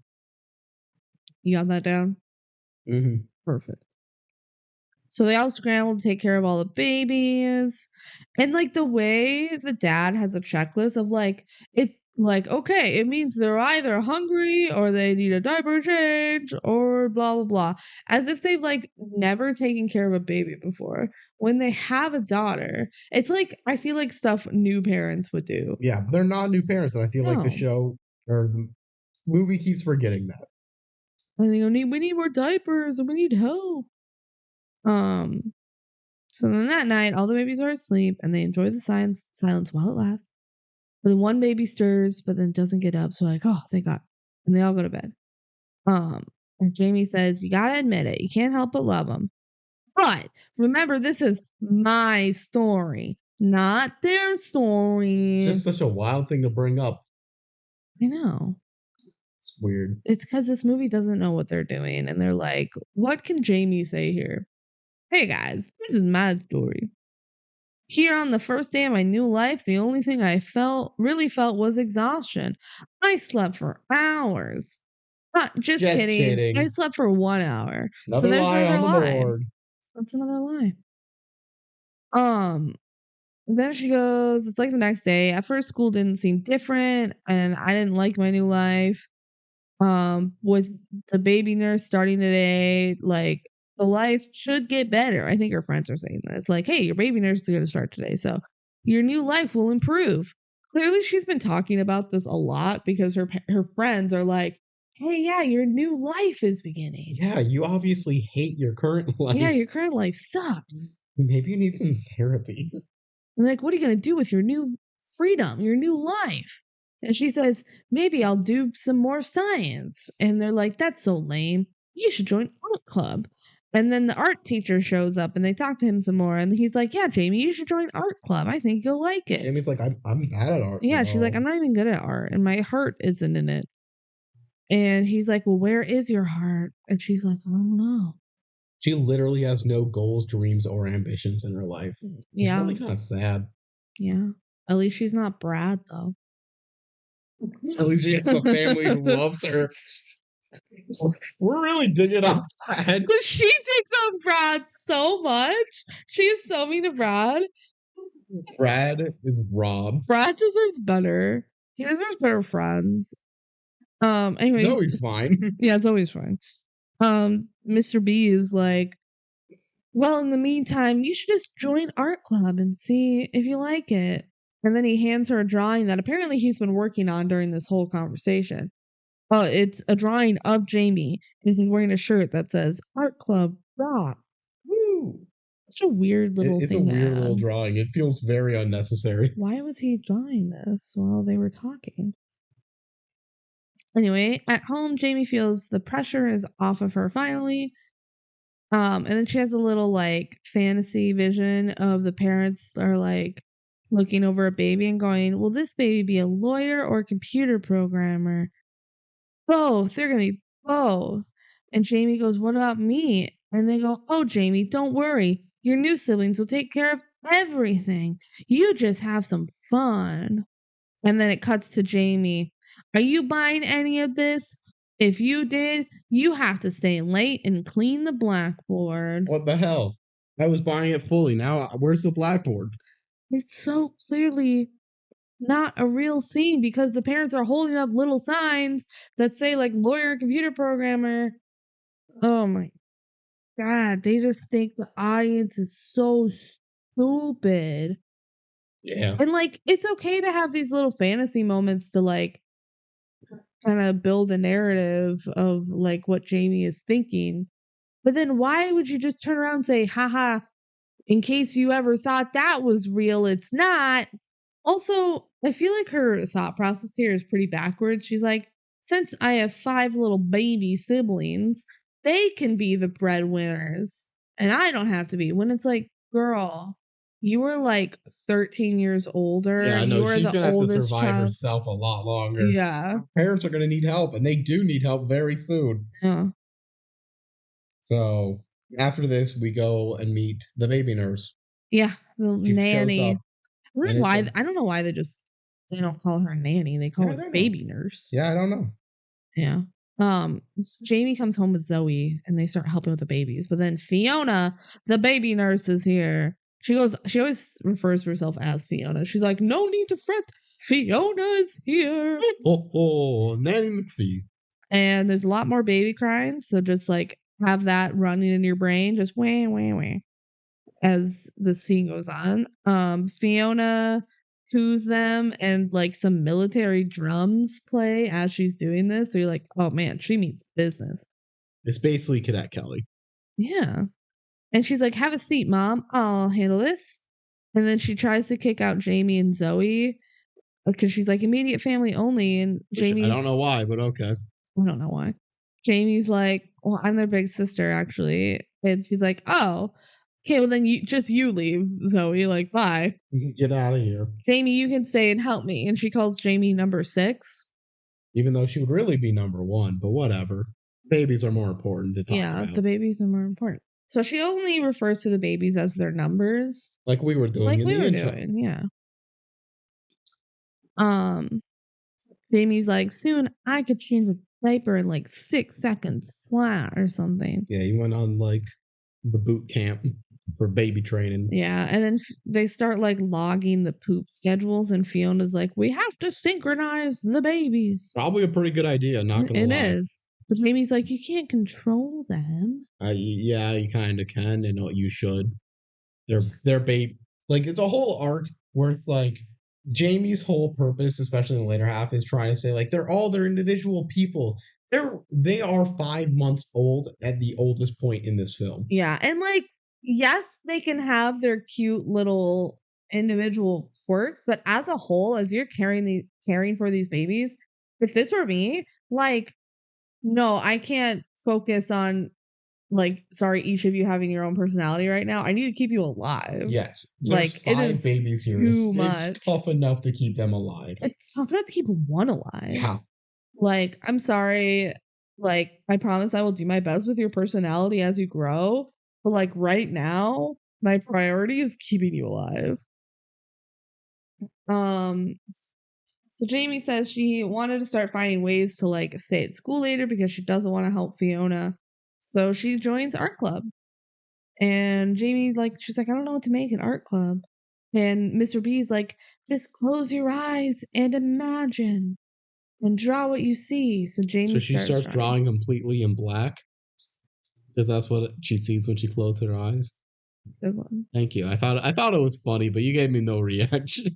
You got that down? Mm-hmm. Perfect. So they all scramble to take care of all the babies. And like the way the dad has a checklist of like, okay, it means they're either hungry or they need a diaper change or blah, blah, blah. As if they've like never taken care of a baby before. When they have a daughter, it's like, I feel like stuff new parents would do. Yeah, they're not new parents. And I feel like the show or the movie keeps forgetting that. And they go, we need more diapers and we need help. So then that night, all the babies are asleep and they enjoy the silence while it lasts. But then one baby stirs, but then doesn't get up. So like, oh, thank God. And they all go to bed. And Jamie says, you gotta admit it. You can't help but love them. But remember, this is my story, not their story. It's just such a wild thing to bring up. I know. It's weird. It's because this movie doesn't know what they're doing. And they're like, what can Jamie say here? Hey guys, this is my story. Here on the first day of my new life, the only thing I really felt was exhaustion. I slept for hours. Just kidding. I slept for 1 hour. So there's another lie. That's another lie. Then she goes, it's like the next day. At first, school didn't seem different, and I didn't like my new life. With the baby nurse starting today, like, the life should get better. I think her friends are saying this. Like, hey, your baby nurse is going to start today, so your new life will improve. Clearly, she's been talking about this a lot because her friends are like, hey, yeah, your new life is beginning. Yeah, you obviously hate your current life. Yeah, your current life sucks. Maybe you need some therapy. And like, what are you going to do with your new freedom, your new life? And she says, maybe I'll do some more science. And they're like, that's so lame. You should join art club. And then the art teacher shows up and they talk to him some more. And he's like, yeah, Jamie, you should join art club. I think you'll like it. Jamie's like, I'm bad at art. Yeah, she's like, I'm not even good at art and my heart isn't in it. And he's like, well, where is your heart? And she's like, I don't know. She literally has no goals, dreams, or ambitions in her life. Yeah. It's really kind of sad. Yeah. At least she's not Brad, though. At least she has a family who loves her. We're really digging on Brad. But she digs on Brad so much. She is so mean to Brad. Brad is robbed. Brad deserves better. He deserves better friends. Anyways. Zoe's fine. Yeah, it's always fine. Mr. B is like, well, in the meantime, you should just join art club and see if you like it. And then he hands her a drawing that apparently he's been working on during this whole conversation. Oh, it's a drawing of Jamie, and he's wearing a shirt that says Art Club Rock. Woo! Such a weird little thing. It's a weird little drawing. It feels very unnecessary. Why was he drawing this while they were talking? Anyway, at home, Jamie feels the pressure is off of her finally. And then she has a little like fantasy vision of the parents are like looking over a baby and going, will this baby be a lawyer or a computer programmer? Both. They're going to be both. And Jamie goes, what about me? And they go, oh, Jamie, don't worry. Your new siblings will take care of everything. You just have some fun. And then it cuts to Jamie. Are you buying any of this? If you did, you have to stay late and clean the blackboard. What the hell? I was buying it fully. Now, where's the blackboard? It's so clearly not a real scene because the parents are holding up little signs that say like lawyer, computer programmer. Oh my God. They just think the audience is so stupid. Yeah. And like, it's okay to have these little fantasy moments to like kind of build a narrative of like what Jamie is thinking. But then why would you just turn around and say, haha, in case you ever thought that was real, it's not. Also, I feel like her thought process here is pretty backwards. She's like, since I have 5 little baby siblings, they can be the breadwinners and I don't have to be. When it's like, girl, you were like 13 years older. Yeah, no, you were she's the gonna have to oldest survive child. herself a lot longer. Yeah. Her parents are gonna need help, and they do need help very soon. Yeah. So after this, we go and meet the baby nurse. Yeah, the She nanny. shows up, I don't know why they don't call her nanny. They call her baby nurse. Yeah, I don't know. Yeah. Jamie comes home with Zoe and they start helping with the babies. But then Fiona, the baby nurse, is here. She always refers to herself as Fiona. She's like, no need to fret. Fiona is here. Oh, Nanny McPhee. And there's a lot more baby crying. So just like have that running in your brain. Just wah, wah, wah. As the scene goes on. Fiona coos them and like some military drums play as she's doing this. So you're like, oh man, she means business. It's basically Cadet Kelly. Yeah. And she's like, have a seat, Mom. I'll handle this. And then she tries to kick out Jamie and Zoe because she's like, immediate family only. And Jamie, I don't know why, but okay. I don't know why. Jamie's like, well, I'm their big sister, actually. And she's like, oh, okay, well then you leave, Zoe. Like, bye. Get out of here. Jamie, you can stay and help me. And she calls Jamie number 6. Even though she would really be number 1, but whatever. Babies are more important to talk about. Yeah, the babies are more important. So she only refers to the babies as their numbers. Like we were doing in the intro. Yeah. Jamie's like, soon I could change the diaper in like 6 seconds flat or something. Yeah, he went on like the boot camp for baby training. Yeah, and then they start like logging the poop schedules, and Fiona's like, we have to synchronize the babies. Probably a pretty good idea, not gonna lie. It is. But Jamie's like, you can't control them. Yeah, you kind of can, and you should. They're babe. Like, it's a whole arc where it's like Jamie's whole purpose, especially in the later half, is trying to say like they're all their individual people. They are 5 months old at the oldest point in this film. Yeah, and like, yes, they can have their cute little individual quirks, but as a whole, as you're caring for these babies, if this were me, like, no, I can't focus on like, sorry, each of you having your own personality right now. I need to keep you alive. Yes. Like, There's 5 it is babies here. too much. It's tough enough to keep them alive. It's tough enough to keep one alive. Yeah. Like, I'm sorry. Like, I promise I will do my best with your personality as you grow. But like right now, my priority is keeping you alive. So Jamie says she wanted to start finding ways to like stay at school later because she doesn't want to help Fiona. So she joins art club. And Jamie, like, she's like, I don't know what to make an art club. And Mr. B's like, just close your eyes and imagine and draw what you see. So Jamie she starts drawing completely in black because that's what she sees when she closes her eyes. Good one. Thank you. I thought it was funny, but you gave me no reaction.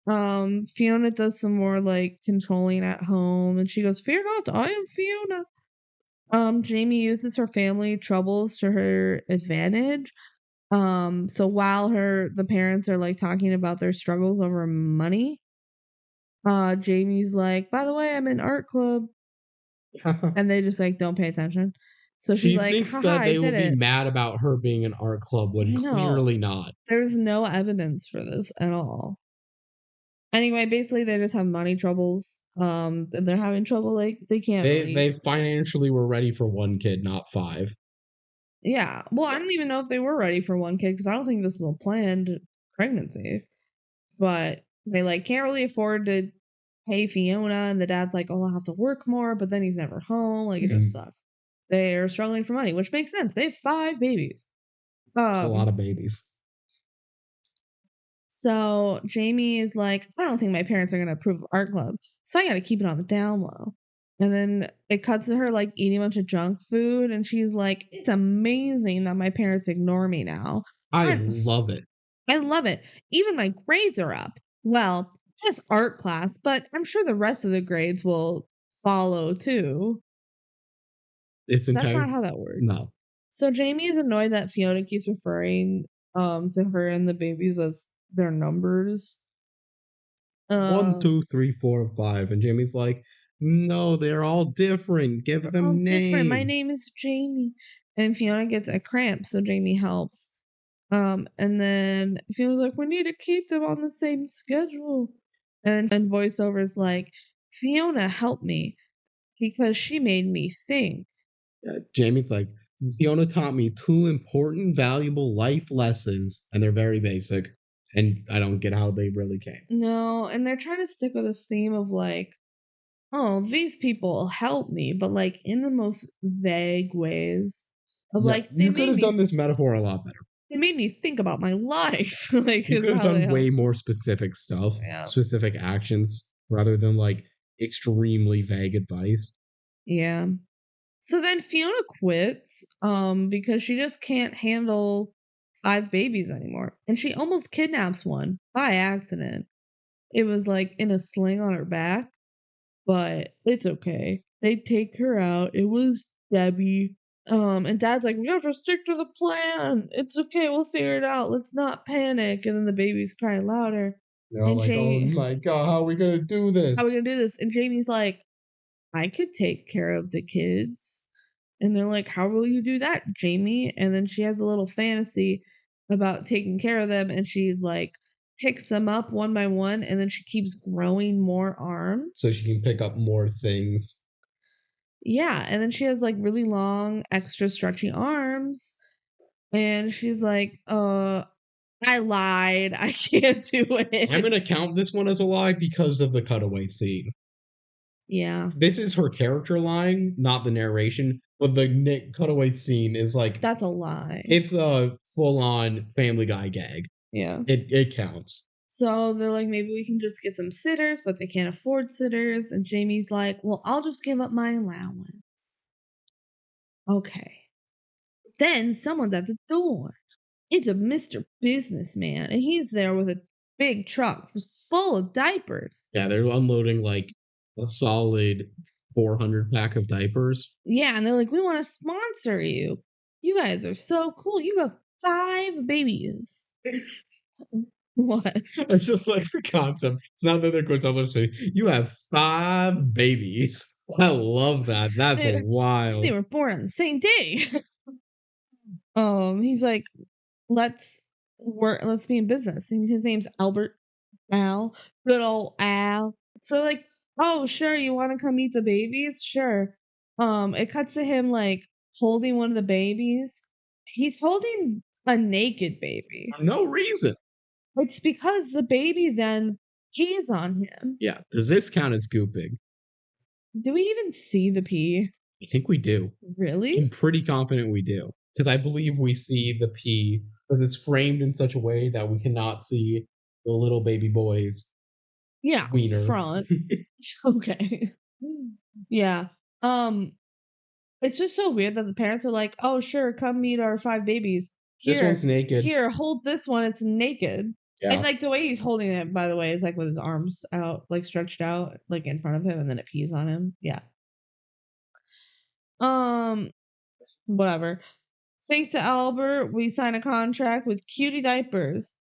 Fiona does some more like controlling at home, and she goes, "Fear not, I am Fiona." Jamie uses her family troubles to her advantage. So while the parents are like talking about their struggles over money, Jamie's like, "By the way, I'm in art club," and they just like don't pay attention. So she's she like, thinks haha, that they will be it. mad about her being an art club when clearly not. There's no evidence for this at all. Anyway, basically they just have money troubles. And they're having trouble, like they can't. They financially were ready for 1 kid, not 5. Yeah. Well, I don't even know if they were ready for 1 kid because I don't think this was a planned pregnancy. But they like can't really afford to pay Fiona, and the dad's like, "Oh, I'll have to work more," but then he's never home. Like it just sucks. They're struggling for money, which makes sense. They have 5 babies. That's a lot of babies. So Jamie is like, I don't think my parents are going to approve of art club, so I got to keep it on the down low. And then it cuts to her like eating a bunch of junk food, and she's like, it's amazing that my parents ignore me now. I love it. I love it. Even my grades are up. Well, just art class, but I'm sure the rest of the grades will follow too. That's not how that works. No. So Jamie is annoyed that Fiona keeps referring to her and the babies as their numbers. 1, 2, 3, 4, 5, and Jamie's like, no, they're all different. Give them names. Different. My name is Jamie, and Fiona gets a cramp, so Jamie helps. And then Fiona's like, we need to keep them on the same schedule, and voiceover is like, Fiona, help me because she made me think. Jamie's like, Fiona taught me 2 important, valuable life lessons, and they're very basic. And I don't get how they really came. No, and they're trying to stick with this theme of like, oh, these people help me, but like in the most vague ways of like, you could have done this metaphor a lot better. They made me think about my life. Like you could have done way more specific stuff, specific actions, rather than like extremely vague advice. Yeah. So then Fiona quits because she just can't handle 5 babies anymore. And she almost kidnaps one by accident. It was like in a sling on her back, but it's okay. They take her out. It was Debbie. And Dad's like, we have to stick to the plan. It's okay. We'll figure it out. Let's not panic. And then the baby's crying louder. And like, oh my God, how are we going to do this? And Jamie's like, I could take care of the kids. And they're like, how will you do that, Jamie? And then she has a little fantasy about taking care of them. And she like picks them up one by one. And then she keeps growing more arms. So she can pick up more things. Yeah. And then she has like really long, extra stretchy arms. And she's like, I lied. I can't do it. I'm going to count this one as a lie because of the cutaway scene. Yeah. This is her character lying, not the narration. But the cutaway scene is like... That's a lie. It's a full-on Family Guy gag. Yeah. It counts. So they're like, maybe we can just get some sitters, but they can't afford sitters. And Jamie's like, well, I'll just give up my allowance. Okay. Then someone's at the door. It's a Mr. Businessman, and he's there with a big truck full of diapers. Yeah, they're unloading like a solid 400 pack of diapers. Yeah, and they're like, we want to sponsor you. You guys are so cool. You have 5 babies. What? It's just like the concept. It's not that they're going to tell us, you have 5 babies. I love that. That's wild. They were born on the same day. He's like, let's be in business. And his name's Albert. Al, good old Al. So like, oh sure, you want to come meet the babies? Sure. It cuts to him like holding one of the babies. He's holding a naked baby. For no reason. It's because the baby then pees on him. Yeah. Does this count as gooping? Do we even see the pee? I think we do. Really? I'm pretty confident we do. Because I believe we see the pee because it's framed in such a way that we cannot see the little baby boy's wiener. Front. Okay. Yeah. It's just so weird that the parents are like, oh sure, come meet our 5 babies. Here, this one's naked. Here, hold this one, it's naked. Yeah. And like the way he's holding it, by the way, is like with his arms out, like stretched out, like in front of him, and then it pees on him. Yeah. Whatever. Thanks to Albert, we sign a contract with Cutie Diapers.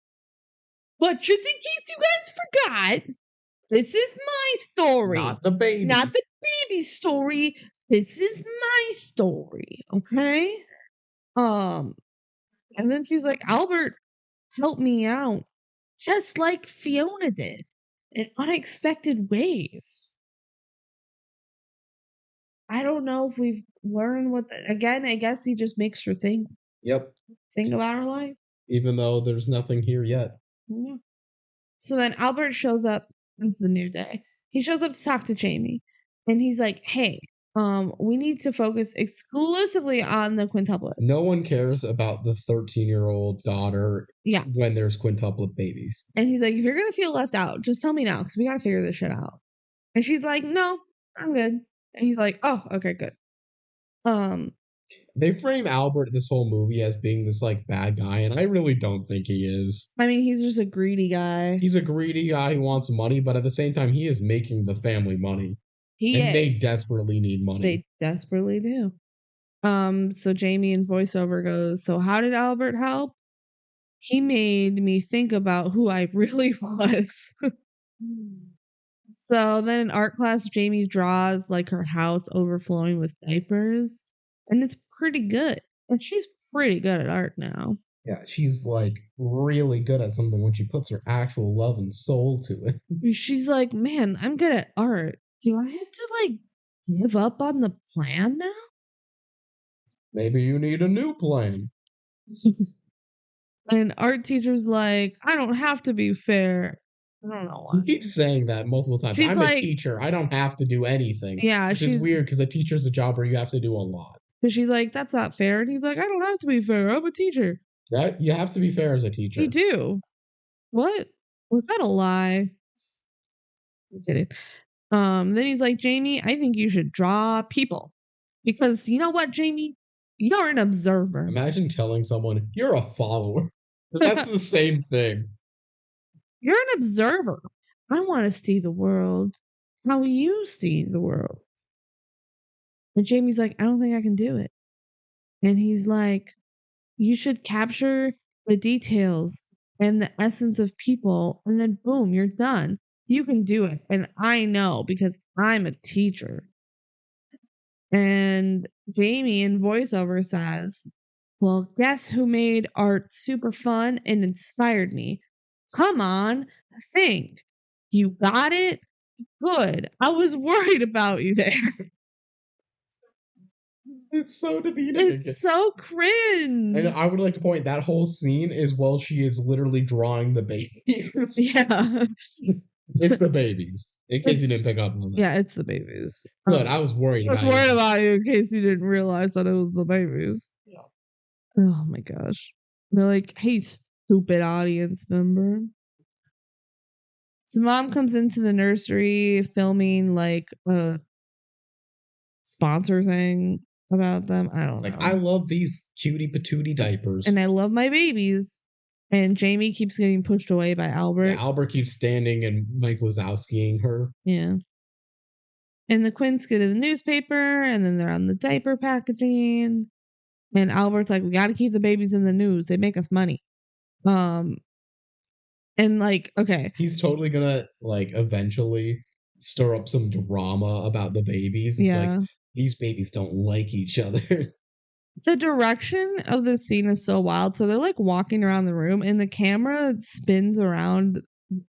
But just in case you guys forgot, this is my story. Not the baby. Not the baby story. This is my story. Okay? And then she's like, Albert, help me out. Just like Fiona did. In unexpected ways. I don't know if we've learned what again, I guess he just makes her think. Yep. Think about her life. Even though there's nothing here yet. Yeah. So then Albert shows up. It's the new day. He shows up to talk to Jamie. And he's like, hey, we need to focus exclusively on the quintuplet. No one cares about the 13-year-old daughter when there's quintuplet babies. And he's like, if you're going to feel left out, just tell me now because we got to figure this shit out. And she's like, no, I'm good. And he's like, oh, okay, good. They frame Albert this whole movie as being this like bad guy, and I really don't think he is. I mean, he's just a greedy guy. He's a greedy guy who wants money, but at the same time, he is making the family money. They desperately need money. They desperately do. So Jamie in voiceover goes, so how did Albert help? He made me think about who I really was. So then in art class, Jamie draws like her house overflowing with diapers. And it's pretty good. And she's pretty good at art now. Yeah, she's like really good at something when she puts her actual love and soul to it. She's like, man, I'm good at art. Do I have to like give up on the plan now? Maybe you need a new plan. And art teacher's like, I don't have to be fair. I don't know why. He keeps saying that multiple times. I'm like, a teacher. I don't have to do anything. Yeah, which is weird because a teacher's a job where you have to do a lot. But she's like, that's not fair. And he's like, I don't have to be fair. I'm a teacher. Yeah, you have to be fair as a teacher. You do. What? Was that a lie? I'm kidding. Then he's like, Jamie, I think you should draw people. Because you know what, Jamie? You're an observer. Imagine telling someone, you're a follower. That's the same thing. You're an observer. I want to see the world how you see the world. And Jamie's like, I don't think I can do it. And he's like, you should capture the details and the essence of people. And then boom, you're done. You can do it. And I know because I'm a teacher. And Jamie in voiceover says, well, guess who made art super fun and inspired me? Come on, think. You got it? Good. I was worried about you there. It's so demeaning. It's so cringe. And I would like to point that whole scene is while she is literally drawing the babies. Yeah. It's the babies. In case you didn't pick up on that. Yeah, it's the babies. Good, I was worried about you. I was worried about you in case you didn't realize that it was the babies. Yeah. Oh my gosh. They're like, hey, stupid audience member. So mom comes into the nursery filming like a sponsor thing about them. I don't know. I love these cutie patootie diapers. And I love my babies. And Jamie keeps getting pushed away by Albert. Yeah, Albert keeps standing and Mike Wazowskiing her. Yeah. And the Quints get in the newspaper and then they're on the diaper packaging. And Albert's like, we got to keep the babies in the news. They make us money. And like, okay. He's totally gonna like eventually stir up some drama about the babies. It's like, these babies don't like each other. The direction of the scene is so wild. So they're like walking around the room and the camera spins around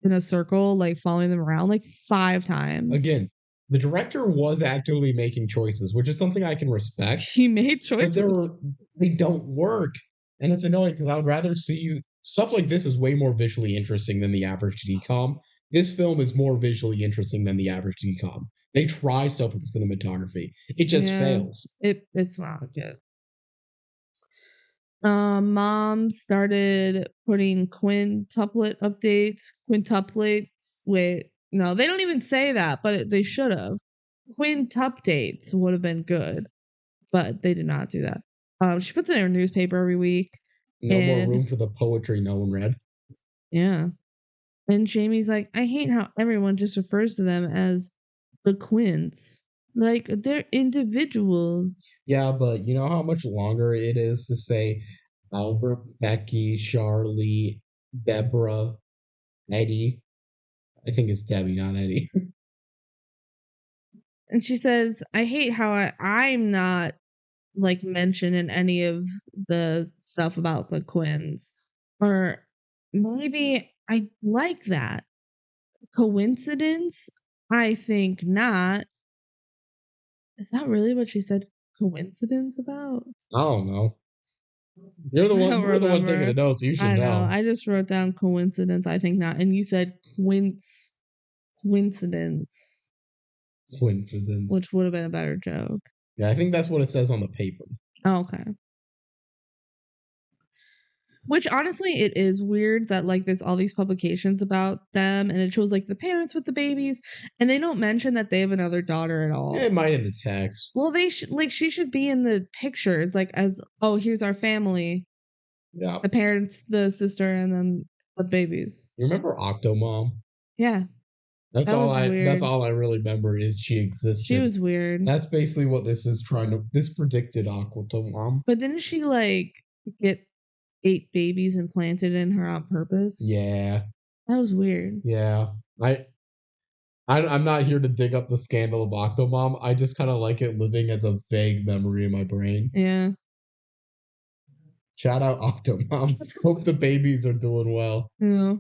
in a circle, like following them around like 5 times. Again, the director was actively making choices, which is something I can respect. He made choices. But they don't work. And it's annoying because I would rather see stuff like this is way more visually interesting than the average DCOM. This film is more visually interesting than the average DCOM. They try stuff with the cinematography. It just fails. It's not good. Mom started putting quintuplet updates. Quintuplates. Wait, no, they don't even say that, but they should have. Quintupdates would have been good, but they did not do that. She puts it in her newspaper every week. No more room for the poetry no one read. Yeah. And Jamie's like, I hate how everyone just refers to them as the Quints. Like, they're individuals. Yeah, but you know how much longer it is to say Albert, Becky, Charlie, Deborah, Eddie? I think it's Debbie, not Eddie. And she says, I hate how I'm not like mentioned in any of the stuff about the Quins. Or maybe I like that. Coincidence? I think not. Is that really what she said coincidence about? I don't know. You're the one taking the notes, so you should know. I just wrote down coincidence. I think not. And you said coincidence. Coincidence. Which would have been a better joke. Yeah, I think that's what it says on the paper. Oh, okay. Which honestly, it is weird that like there's all these publications about them and it shows like the parents with the babies and they don't mention that they have another daughter at all. It might in the text. Well, they should like she should be in the pictures like as here's our family. Yeah. The parents, the sister, and then the babies. You remember Octomom? Yeah. That's all I really remember is she existed. She was weird. That's basically what this predicted Octomom. But didn't she like get 8 babies implanted in her on purpose? Yeah. That was weird. Yeah. I'm not here to dig up the scandal of Octomom. I just kind of like it living as a vague memory in my brain. Yeah. Shout out Octomom. Hope the babies are doing well. Yeah.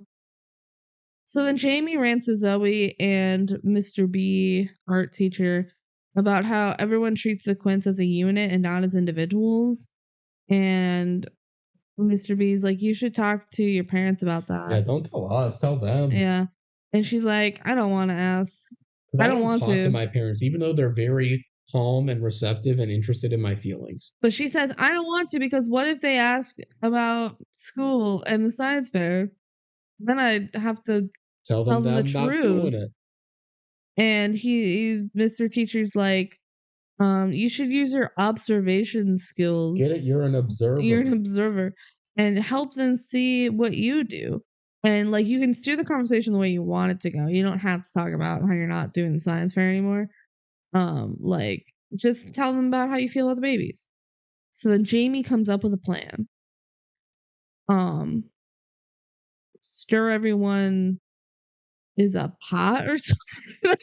So then Jamie rants to Zoe and Mr. B, art teacher, about how everyone treats the Quints as a unit and not as individuals. And Mr. B's like, you should talk to your parents about that. Yeah, don't tell us, tell them. Yeah. And she's like, I don't want to ask. I don't want to talk to my parents, even though they're very calm and receptive and interested in my feelings. But she says, I don't want to because what if they ask about school and the science fair? Then I'd have to tell them the truth. Not doing it. And Mr. Teacher's like, you should use your observation skills. Get it? You're an observer. You're an observer. And help them see what you do. And like you can steer the conversation the way you want it to go. You don't have to talk about how you're not doing the science fair anymore. Like just tell them about how you feel about the babies. So then Jamie comes up with a plan. Stir everyone is a pot or something.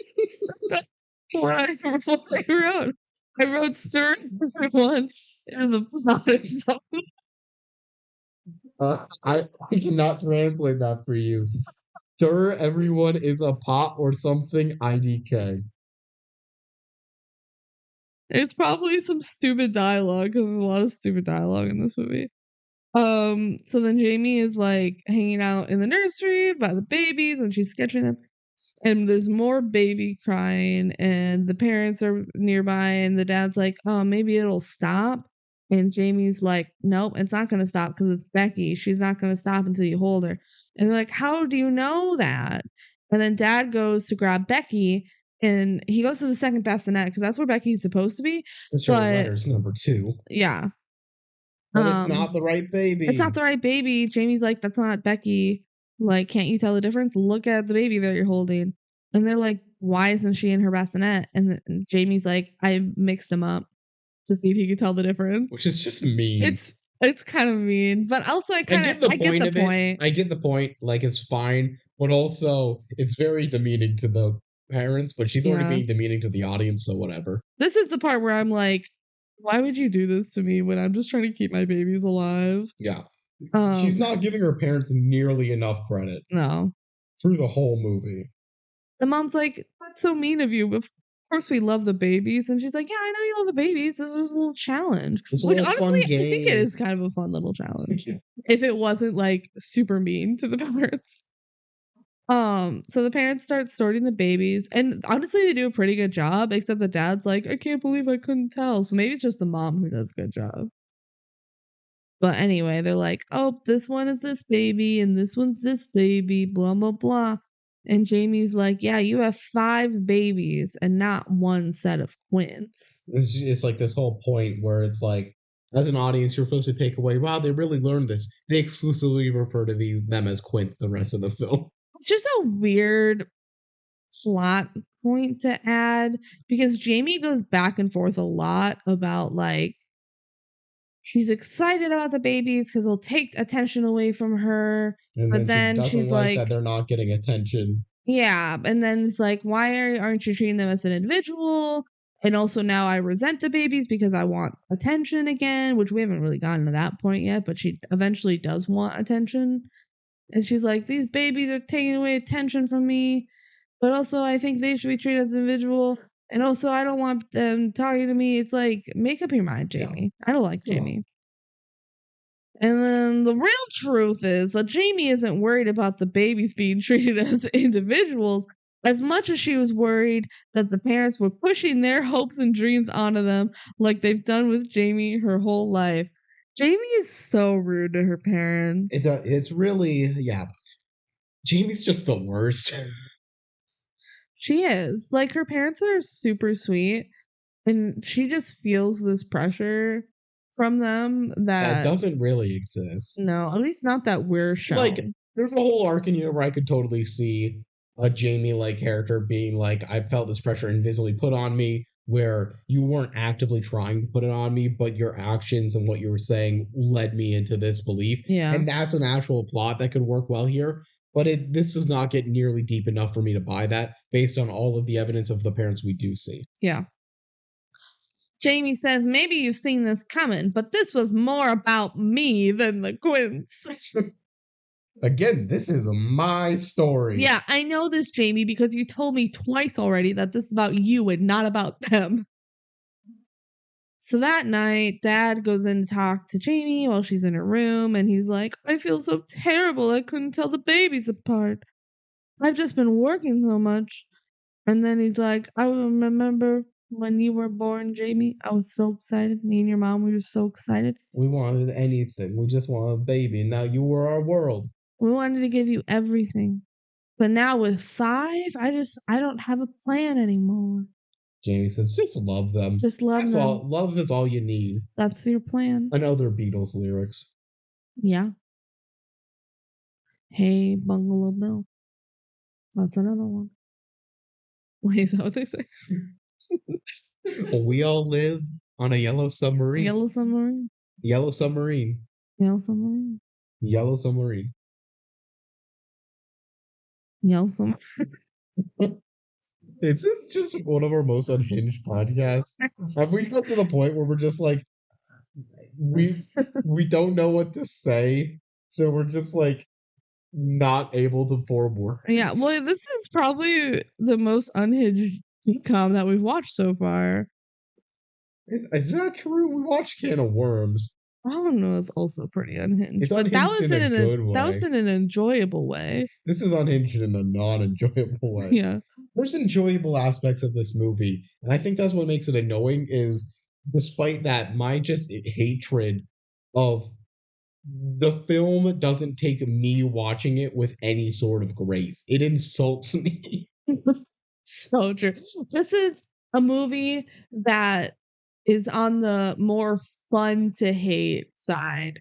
What I wrote. I wrote stir everyone in the pot or something. I cannot translate that for you. Stir everyone is a pot or something IDK. It's probably some stupid dialogue because there's a lot of stupid dialogue in this movie. So then Jamie is like hanging out in the nursery by the babies and she's sketching them. And there's more baby crying and the parents are nearby and the dad's like, oh, maybe it'll stop. And Jamie's like, nope, it's not going to stop because it's Becky. She's not going to stop until you hold her. And they're like, how do you know that? And then dad goes to grab Becky and he goes to the second bassinet because that's where Becky's supposed to be. Mr. Letter's number 2. Yeah. But it's not the right baby. It's not the right baby. Jamie's like, that's not Becky. Like, can't you tell the difference? Look at the baby that you're holding. And they're like, why isn't she in her bassinet? And Jamie's like, I mixed them up to see if you could tell the difference. Which is just mean. It's kind of mean. But also I get the point. I get the point. Like, it's fine. But also, it's very demeaning to the parents, but she's already being demeaning to the audience, so whatever. This is the part where I'm like, why would you do this to me when I'm just trying to keep my babies alive? Yeah. She's not giving her parents nearly enough credit. No. Through the whole movie. The mom's like, that's so mean of you. Of course we love the babies. And she's like, yeah, I know you love the babies. This was a little challenge. Which honestly, I think it is kind of a fun little challenge. If it wasn't like super mean to the parents. So the parents start sorting the babies, and honestly they do a pretty good job, except the dad's like, I can't believe I couldn't tell. So maybe it's just the mom who does a good job. But anyway, they're like, oh, this one is this baby and this one's this baby, blah blah blah. And Jamie's like, yeah, you have 5 babies and not one set of Quints. It's like this whole point where it's like, as an audience, you're supposed to take away, wow, they really learned this. They exclusively refer to them as Quints the rest of the film. It's just a weird plot point to add because Jamie goes back and forth a lot about like she's excited about the babies because they'll take attention away from her, and but then she's like that they're not getting attention. Yeah, and then it's like, why aren't you treating them as an individual? And also now I resent the babies because I want attention again, which we haven't really gotten to that point yet, but she eventually does want attention. And she's like, these babies are taking away attention from me, but also I think they should be treated as an individual. And also I don't want them talking to me. It's like, make up your mind, Jamie. Yeah. I don't like Jamie. And then the real truth is that Jamie isn't worried about the babies being treated as individuals as much as she was worried that the parents were pushing their hopes and dreams onto them like they've done with Jamie her whole life. Jamie is so rude to her parents. It's really, yeah. Jamie's just the worst. She is. Like, her parents are super sweet, and she just feels this pressure from them that doesn't really exist. No, at least not that we're shown. Like, there's a whole arc in here where I could totally see a Jamie-like character being like, I felt this pressure invisibly put on me, where you weren't actively trying to put it on me, but your actions and what you were saying led me into this belief. Yeah. And that's an actual plot that could work well here. But this does not get nearly deep enough for me to buy that based on all of the evidence of the parents we do see. Yeah. Jamie says, maybe you've seen this coming, but this was more about me than the Quints. Again, this is my story. Yeah, I know this, Jamie, because you told me twice already that this is about you and not about them. So that night, Dad goes in to talk to Jamie while she's in her room, and he's like, I feel so terrible I couldn't tell the babies apart. I've just been working so much. And then he's like, I remember when you were born, Jamie, I was so excited. Me and your mom, we were so excited. We wanted anything. We just wanted a baby, and now you were our world. We wanted to give you everything. But now with 5, I don't have a plan anymore. Jamie says, just love them. Just love them. Love is all you need. That's your plan. Another Beatles lyrics. Yeah. Hey, Bungalow Bill. That's another one. Wait, is that what they say? We all live on a yellow submarine. Yellow submarine. Yellow submarine. Yellow submarine. Yellow submarine. Yellow submarine. Is this just one of our most unhinged podcasts? Have we got to the point where we're just like, we don't know what to say, so we're just like not able to form words? Yeah, well, this is probably the most unhinged DCOM that we've watched so far. Is that true? We watched Can of Worms. I don't know. It's also pretty unhinged, it's but unhinged that was that was in an enjoyable way. This is unhinged in a non-enjoyable way. Yeah, there's enjoyable aspects of this movie, and I think that's what makes it annoying. Is despite that, my just hatred of the film doesn't take me watching it with any sort of grace. It insults me. So true. This is a movie that is on the more fun to hate side,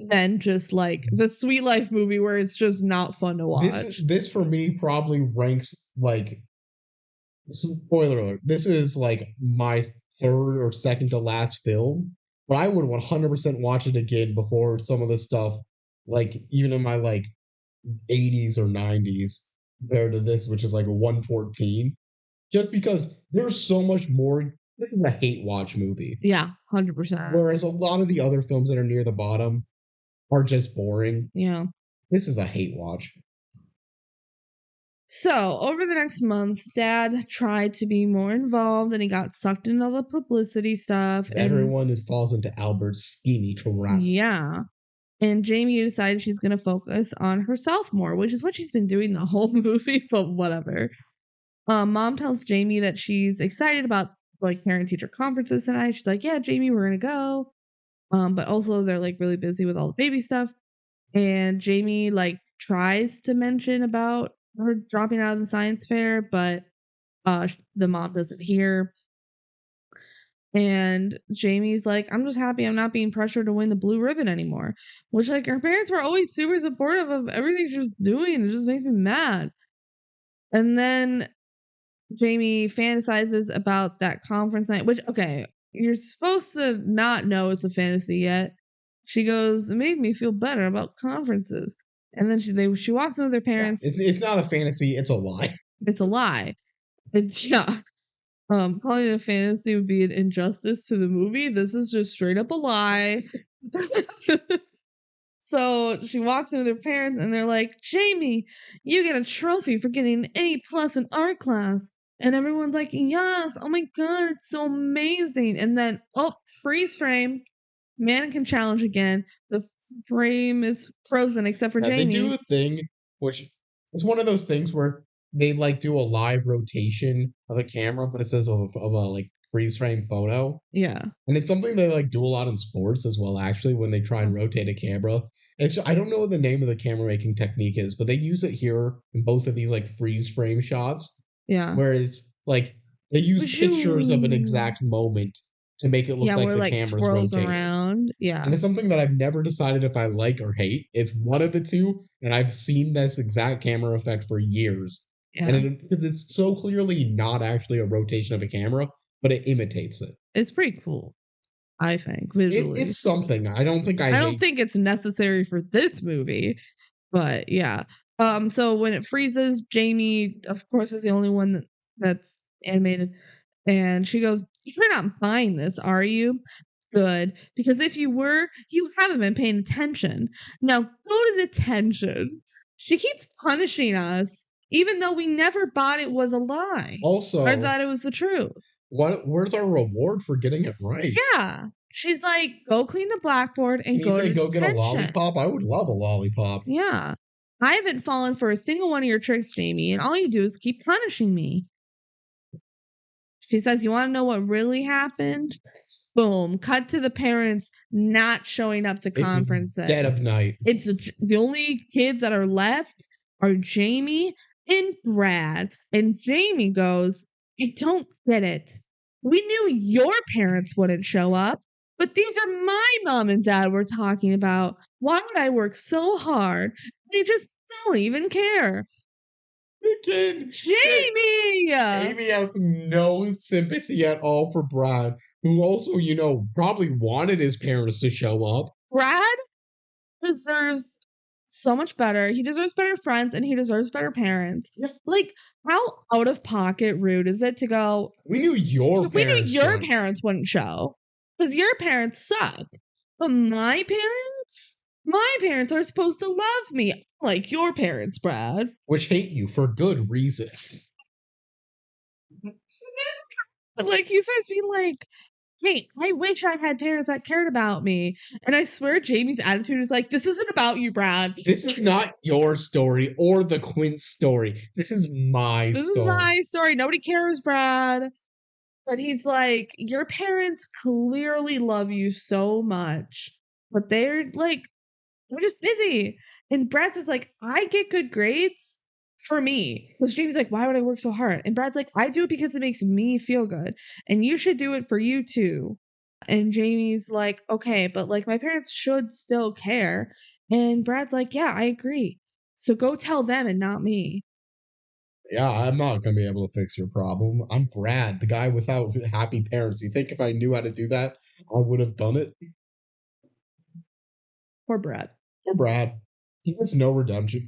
than just like the Sweet Life movie where it's just not fun to watch. This for me probably ranks like, spoiler alert, this is like my third or second to last film, but I would 100% watch it again before some of the stuff, like even in my like 80s or 90s compared to this, which is like a 114. Just because there's so much more. This is a hate watch movie. Yeah, 100%. Whereas a lot of the other films that are near the bottom are just boring. Yeah. This is a hate watch. So, over the next month, Dad tried to be more involved and he got sucked into all the publicity stuff. And everyone falls into Albert's schemey trap. Yeah. And Jamie decided she's going to focus on herself more, which is what she's been doing the whole movie, but whatever. Mom tells Jamie that she's excited about like parent-teacher conferences tonight. She's like, yeah, Jamie, we're going to go. But also they're like really busy with all the baby stuff. And Jamie like tries to mention about her dropping out of the science fair, but the mom doesn't hear. And Jamie's like, I'm just happy I'm not being pressured to win the blue ribbon anymore. Which, like, her parents were always super supportive of everything she was doing. It just makes me mad. And then Jamie fantasizes about that conference night, which, okay, you're supposed to not know it's a fantasy yet. She goes, it made me feel better about conferences. And then she walks in with her parents. Yeah, it's not a fantasy, it's a lie. It's a lie. It's, yeah. Calling it a fantasy would be an injustice to the movie. This is just straight up a lie. So she walks in with her parents and they're like, Jamie, you get a trophy for getting an A+ in art class. And everyone's like, yes, oh my God, it's so amazing. And then, freeze frame. Mannequin challenge again. The frame is frozen except for Jamie. They do a thing, which is one of those things where they like do a live rotation of a camera, but it says of a like freeze frame photo. Yeah. And it's something they like do a lot in sports as well, actually, when they try and rotate a camera. I don't know what the name of the camera making technique is, but they use it here in both of these like freeze frame shots. Yeah. Where it's like they use pictures of an exact moment to make it look like the camera's rotating around. Yeah. And it's something that I've never decided if I like or hate. It's one of the two, and I've seen this exact camera effect for years. Yeah. And because it's so clearly not actually a rotation of a camera, but it imitates it. It's pretty cool, I think, visually. It's something. I don't think I don't think it's necessary for this movie, but yeah. So when it freezes, Jamie, of course, is the only one that's animated. And she goes, you're not buying this, are you? Good. Because if you were, you haven't been paying attention. Now go to detention. She keeps punishing us, even though we never bought it was a lie. Also, or thought it was the truth. Where's our reward for getting it right? Yeah. She's like, go clean the blackboard and go to detention. Get a lollipop? I would love a lollipop. Yeah. I haven't fallen for a single one of your tricks, Jamie, and all you do is keep punishing me. She says, you want to know what really happened? Boom. Cut to the parents not showing up to conferences. Dead of night. It's the only kids that are left are Jamie and Brad. And Jamie goes, I don't get it. We knew your parents wouldn't show up, but these are my mom and dad we're talking about. Why would I work so hard? They just don't even care. Again, Jamie has no sympathy at all for Brad, who also, probably wanted his parents to show up. Brad deserves so much better. He deserves better friends and he deserves better parents. Yeah. Like, how out of pocket rude is it to go, we knew your parents wouldn't show because your parents suck. But my parents are supposed to love me. Like your parents, Brad. Which hate you for good reason. Like, he starts being like, hey, I wish I had parents that cared about me. And I swear Jamie's attitude is like, this isn't about you, Brad. This is not your story or the Quints story. This is my story. This is my story. Nobody cares, Brad. But he's like, your parents clearly love you so much. But they're just busy. And Brad says, like, I get good grades for me. So Jamie's like, why would I work so hard? And Brad's like, I do it because it makes me feel good. And you should do it for you too. And Jamie's like, okay, but like my parents should still care. And Brad's like, yeah, I agree. So go tell them and not me. Yeah, I'm not going to be able to fix your problem. I'm Brad, the guy without happy parents. You think if I knew how to do that, I would have done it? Poor Brad. Poor Brad. He gets no redemption.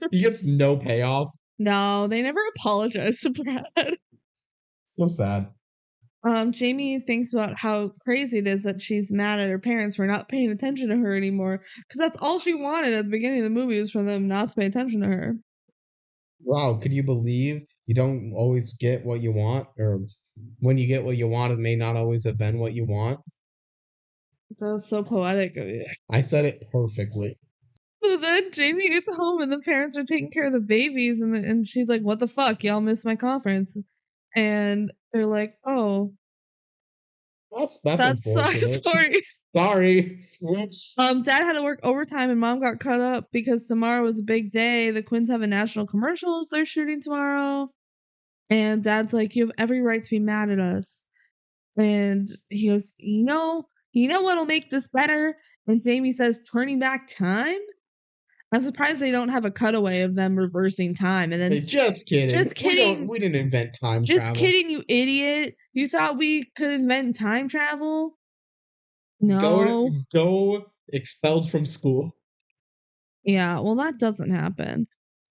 He gets no payoff. No, they never apologize to Brad. So sad. Jamie thinks about how crazy it is that she's mad at her parents for not paying attention to her anymore. Because that's all she wanted at the beginning of the movie was for them not to pay attention to her. Wow, could you believe you don't always get what you want? Or when you get what you want, it may not always have been what you want. That was so poetic of you. I said it perfectly. So then Jamie gets home and the parents are taking care of the babies. And she's like, what the fuck? Y'all missed my conference. And they're like, oh. That's unfortunate. Sorry. Whoops. Dad had to work overtime and mom got cut up because tomorrow was a big day. The Quints have a national commercial they're shooting tomorrow. And Dad's like, you have every right to be mad at us. And he goes, you know what'll make this better? And Jamie says, turning back time? I'm surprised they don't have a cutaway of them reversing time. And then just kidding. Just kidding. We didn't invent time travel. Just kidding, you idiot. You thought we could invent time travel? No. Go expelled from school. Yeah, well, that doesn't happen.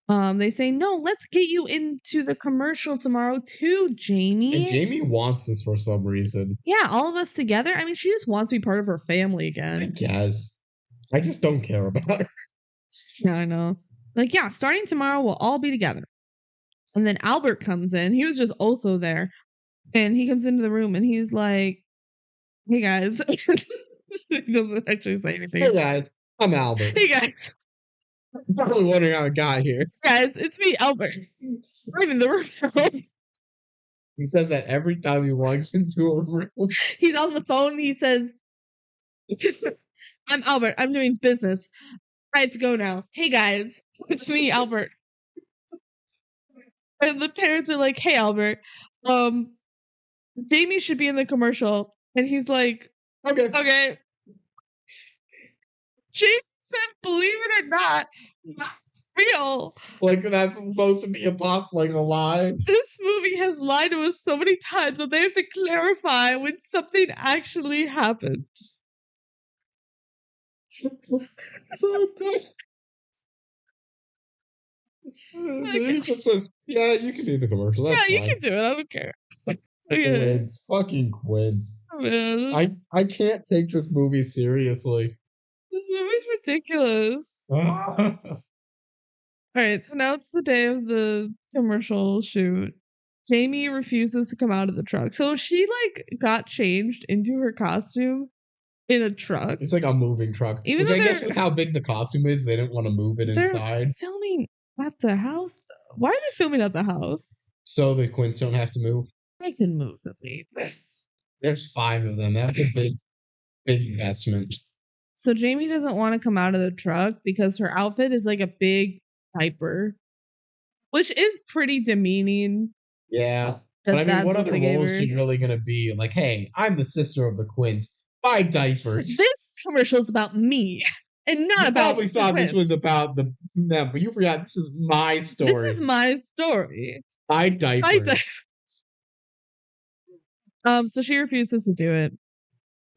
They say, no, let's get you into the commercial tomorrow too, Jamie. And Jamie wants this for some reason. Yeah, all of us together. I mean, she just wants to be part of her family again. I guess. I just don't care about her. Yeah, I know. Like, yeah, starting tomorrow, we'll all be together. And then Albert comes in. He was just also there. And he comes into the room and he's like, hey, guys. He doesn't actually say anything. Hey, guys. I'm Albert. Hey, guys. I'm probably wondering how I got here. Guys, it's me, Albert. I'm in the room. He says that every time he walks into a room. He's on the phone. He says, I'm Albert. I'm doing business. I have to go now. Hey, guys. It's me, Albert. And the parents are like, hey, Albert. Jamie should be in the commercial. And he's like, okay. Jamie says, believe it or not, that's real. Like, that's supposed to be a lie. This movie has lied to us so many times that they have to clarify when something actually happened. So dumb. Says, yeah, you can do the commercial. That's fine. You can do it. I don't care. Quints. Fucking Quints. Oh, man. I can't take this movie seriously. This movie's ridiculous. All right, so now it's the day of the commercial shoot. Jamie refuses to come out of the truck. So she got changed into her costume in a truck. It's like a moving truck. Which I guess with how big the costume is, they didn't want to move it inside. Filming at the house, though. Why are they filming at the house? So the Quints don't have to move. They can move the babies. There's 5 of them. That's a big investment. So Jamie doesn't want to come out of the truck because her outfit is like a big diaper, which is pretty demeaning. Yeah. But I mean, what other role is she really going to be? Like, hey, I'm the sister of the Quints. Buy diapers. This commercial is about me and not about. Probably thought this was about them, but you forgot this is my story. This is my story. Buy diapers. So she refuses to do it.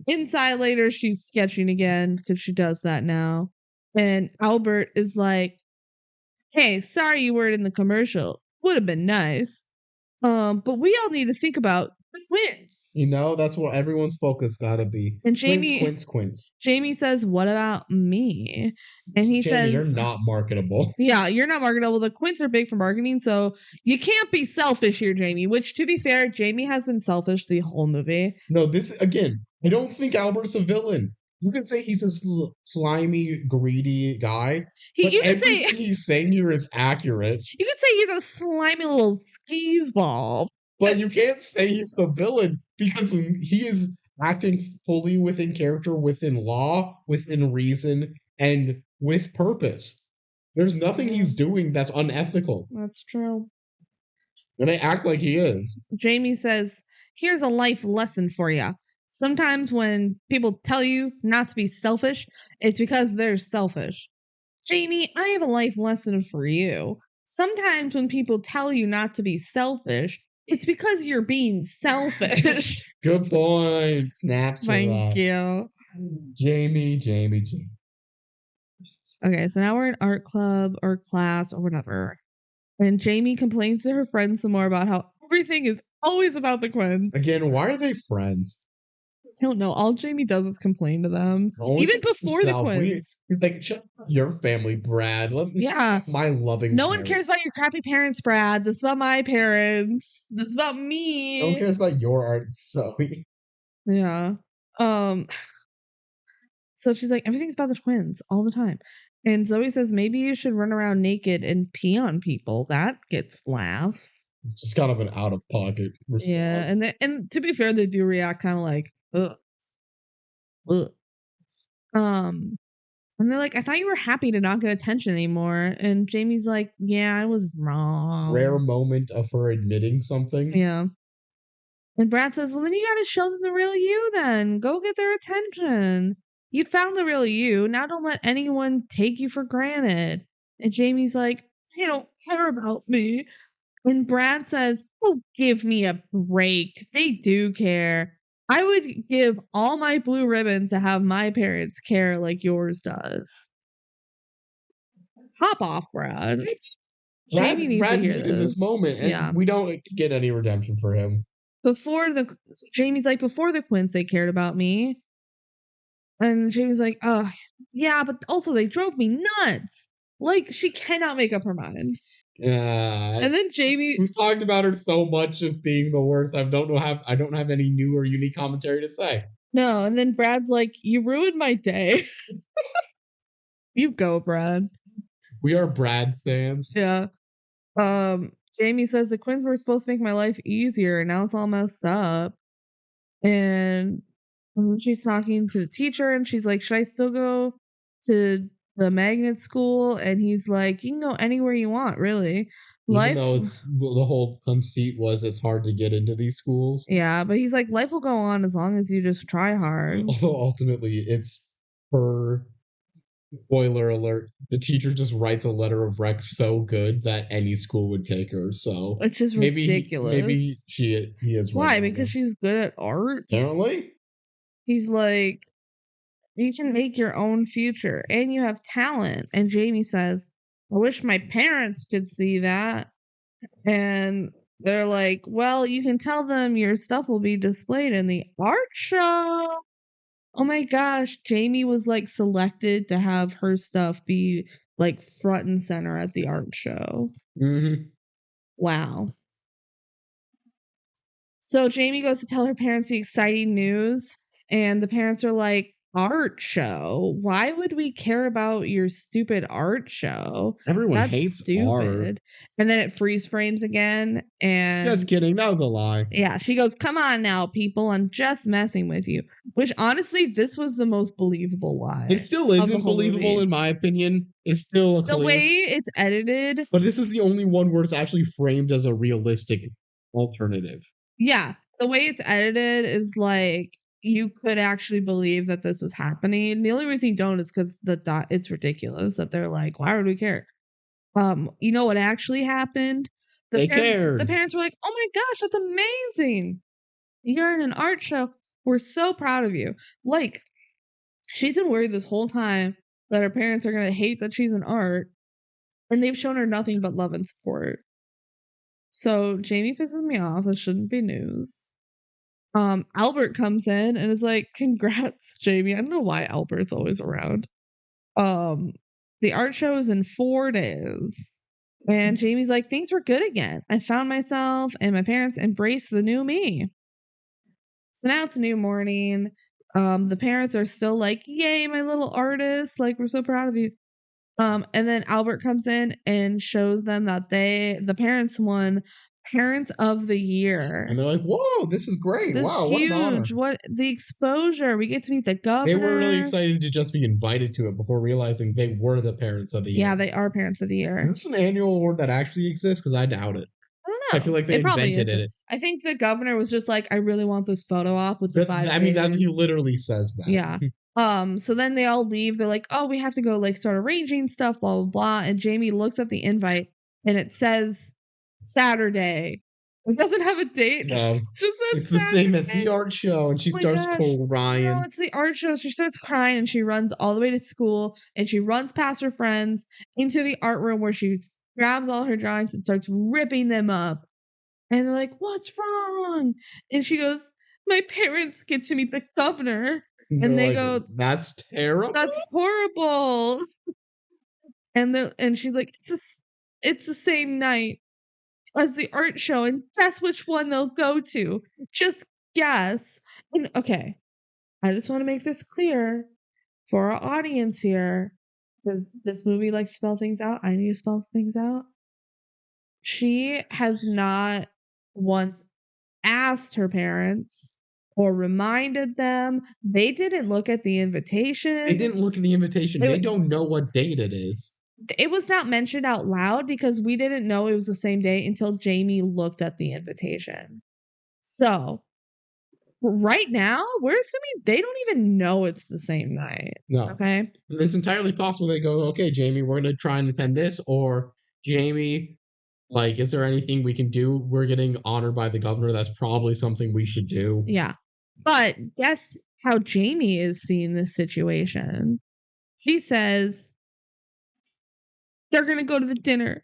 Inside later, she's sketching again because she does that now. And Albert is like, hey, sorry you weren't in the commercial. Would have been nice. But we all need to think about the Quints. You know, that's what everyone's focus gotta be. And Jamie, Quints. Jamie says, what about me? And he says, you're not marketable. Yeah, you're not marketable. The Quints are big for marketing, so you can't be selfish here, Jamie. Which, to be fair, Jamie has been selfish the whole movie. No, again, I don't think Albert's a villain. You can say he's a slimy, greedy guy. Everything he's saying here is accurate. You could say he's a slimy little skis ball. But you can't say he's the villain because he is acting fully within character, within law, within reason, and with purpose. There's nothing he's doing that's unethical. That's true. And they act like he is. Jamie says, here's a life lesson for you. Sometimes when people tell you not to be selfish, it's because they're selfish. Jamie, I have a life lesson for you. Sometimes when people tell you not to be selfish, it's because you're being selfish. Good point. Snaps for that. Thank you. Jamie. Okay, so now we're in art club or class or whatever. And Jamie complains to her friends some more about how everything is Always about the Quints. Again, why are they friends? I don't know. All Jamie does is complain to them. Even before the Quints. He's like, shut your family, Brad. Let me my loving No one cares about your crappy parents, Brad. This is about my parents. This is about me. No one cares about your art, Zoe. Yeah. So she's like, everything's about the Twins all the time. And Zoe says, maybe you should run around naked and pee on people. That gets laughs. It's just kind of an out of pocket response. Yeah, and to be fair, they do react kind of like, ugh. Ugh. And they're like, I thought you were happy to not get attention anymore. And Jamie's like, yeah, I was wrong. Rare moment of her admitting something. Yeah. And Brad says, well, then you got to show them the real you then. Go get their attention. You found the real you. Now don't let anyone take you for granted. And Jamie's like, they don't care about me. And Brad says, oh, give me a break. They do care. I would give all my blue ribbons to have my parents care like yours does. Hop off, Brad. Jamie needs to hear in this moment, and we don't get any redemption for him. Jamie's like, before the Quints, they cared about me. And Jamie's like, oh, yeah, but also they drove me nuts. Like, she cannot make up her mind. Yeah. And then Jamie, we've talked about her so much as being the worst. I don't have any new or unique commentary to say. No, and then Brad's like, you ruined my day. You go, Brad. We are Brad Sands. Yeah. Jamie says the Quints were supposed to make my life easier, and now it's all messed up. And then she's talking to the teacher, and she's like, should I still go to the magnet school? And he's like, you can go anywhere you want, really. Even though it's the whole conceit was it's hard to get into these schools. Yeah, but he's like, life will go on as long as you just try hard. Although ultimately it's her, spoiler alert, the teacher just writes a letter of rec so good that any school would take her. So which is ridiculous. Maybe he is right. Why? Because she's good at art? Apparently. He's like, you can make your own future and you have talent. And Jamie says, I wish my parents could see that. And they're like, well, you can tell them your stuff will be displayed in the art show. Oh my gosh. Jamie was like selected to have her stuff be like front and center at the art show. Mm-hmm. Wow. So Jamie goes to tell her parents the exciting news. And the parents are like, art show? Why would we care about your stupid art show? Everyone hates stupid art. And then it freeze frames again. And just kidding. That was a lie. Yeah. She goes, come on now, people. I'm just messing with you. Which honestly, this was the most believable lie. It still isn't believable in my opinion. It's still the way it's edited. But this is the only one where it's actually framed as a realistic alternative. Yeah. The way it's edited is like, you could actually believe that this was happening. The only reason you don't is because it's ridiculous that they're like, why would we care? You know what actually happened? They cared. The parents were like, oh my gosh, that's amazing. You're in an art show. We're so proud of you. Like, she's been worried this whole time that her parents are going to hate that she's in art. And they've shown her nothing but love and support. So Jamie pisses me off. That shouldn't be news. Albert comes in and is like, congrats, Jamie. I don't know why Albert's always around. The art show is in 4 days. And Jamie's like, things were good again. I found myself and my parents embraced the new me. So now it's a new morning. The parents are still like, yay, my little artist. Like, we're so proud of you. And then Albert comes in and shows them that the parents won Parents of the Year. And they're like, whoa, this is great. This wow, huge. What an honor. What the exposure. We get to meet the governor. They were really excited to just be invited to it before realizing they were the Parents of the Year. Yeah, they are Parents of the Year. Is this an annual award that actually exists? Because I doubt it. I don't know. I feel like they invented it. I think the governor was just like, I really want this photo op with the 5 I mean, he literally says that. Yeah. So then they all leave. They're like, oh, we have to go like start arranging stuff, blah, blah, blah. And Jamie looks at the invite and it says Saturday. It doesn't have a date. No. It just says it's the same as the art show. And she starts crying. No, it's the art show. She starts crying and she runs all the way to school and she runs past her friends into the art room where she grabs all her drawings and starts ripping them up. And they're like, what's wrong? And she goes, my parents get to meet the governor. And they like, go, that's terrible. that's horrible. And she's like, it's the same night as the art show, and guess which one they'll go to. Just guess. And okay, I just want to make this clear for our audience here, because this movie likes to spell things out. I need to spell things out. She has not once asked her parents or reminded them. They didn't look at the invitation. They didn't look at the invitation. They don't know what date it is. It was not mentioned out loud because we didn't know it was the same day until Jamie looked at the invitation. So right now, we're assuming they don't even know it's the same night. No. Okay. It's entirely possible they go, okay, Jamie, we're going to try and attend this. Or, Jamie, like, is there anything we can do? We're getting honored by the governor. That's probably something we should do. Yeah. But guess how Jamie is seeing this situation. She says, they're going to go to the dinner.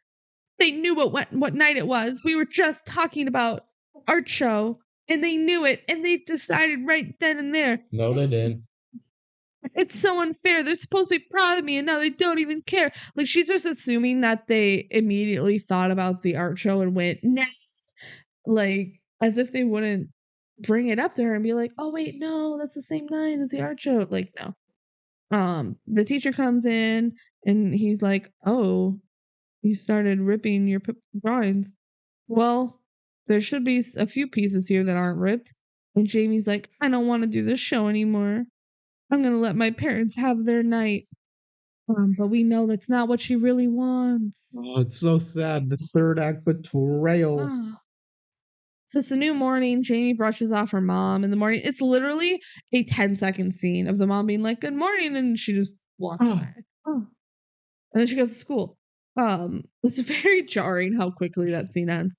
They knew what night it was. We were just talking about art show, and they knew it, and they decided right then and there. No, they didn't. It's so unfair. They're supposed to be proud of me, and now they don't even care. Like, she's just assuming that they immediately thought about the art show and went, nah. Like, as if they wouldn't bring it up to her and be like, oh, wait, no, that's the same night as the art show. Like, no. The teacher comes in, and he's like, oh, you started ripping your drawings. Well, there should be a few pieces here that aren't ripped. And Jamie's like, I don't want to do this show anymore. I'm going to let my parents have their night. But we know that's not what she really wants. Oh, it's so sad. The third act betrayal. So it's a new morning. Jamie brushes off her mom in the morning. It's literally a 10-second scene of the mom being like, good morning. And she just walks away. And then she goes to school. It's very jarring how quickly that scene ends.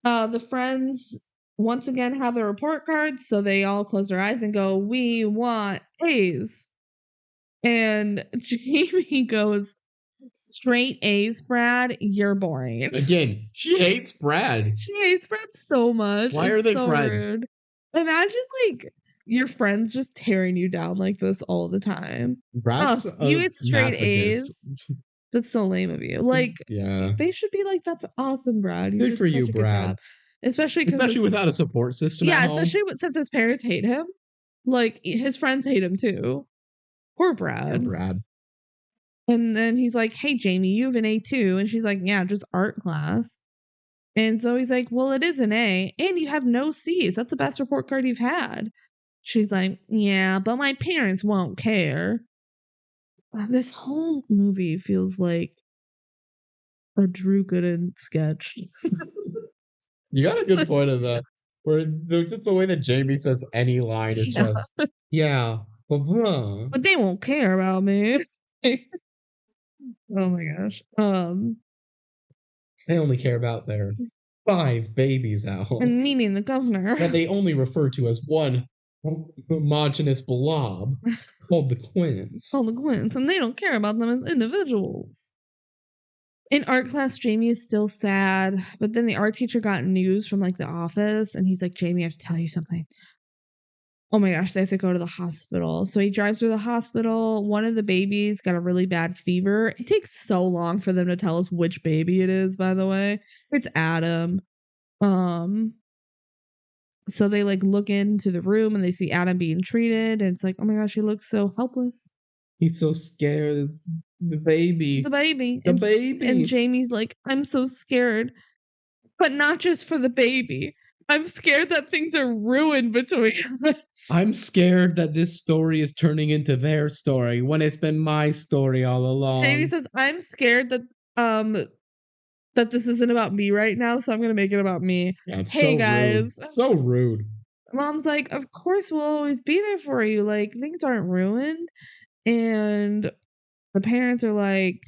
The friends once again have their report cards, so they all close their eyes and go, we want A's. And Jamie goes, straight A's, Brad, you're boring. Again, she hates Brad. She hates Brad so much. Why are they so friends? Rude. Imagine, like, your friends just tearing you down like this all the time. Brad's you get straight masochist. A's. That's so lame of you. Like, yeah, they should be like, that's awesome, Brad. Good for you, Brad. Especially without a support system. Yeah, especially since his parents hate him. Like, his friends hate him too. Poor Brad. Poor Brad. And then he's like, hey, Jamie, you have an A too. And she's like, yeah, just art class. And so he's like, well, it is an A. And you have no C's. That's the best report card you've had. She's like, yeah, but my parents won't care. This whole movie feels like a Drew Gooden sketch. You got a good point of that. Where just the way that Jamie says any line is just, yeah, but they won't care about me. Oh my gosh. They only care about their 5 babies at home. And meaning the governor. That they only refer to as one homogenous blob called the Quints. And they don't care about them as individuals. In art class, Jamie is still sad, but then the art teacher got news from like the office, and he's like, Jamie, I have to tell you something. Oh my gosh, they have to go to the hospital. So he drives to the hospital. One of the babies got a really bad fever. It takes so long for them to tell us which baby it is, by the way. It's Adam. So they like look into the room and they see Adam being treated, and it's like, oh my gosh, he looks so helpless. He's so scared. It's the baby. The baby. The baby. And Jamie's like, I'm so scared. But not just for the baby. I'm scared that things are ruined between us. I'm scared that this story is turning into their story when it's been my story all along. Jamie says, I'm scared that that this isn't about me right now, so I'm gonna make it about me. Yeah, it's hey so guys. Rude. So rude. Mom's like, of course we'll always be there for you. Like, things aren't ruined. And the parents are like,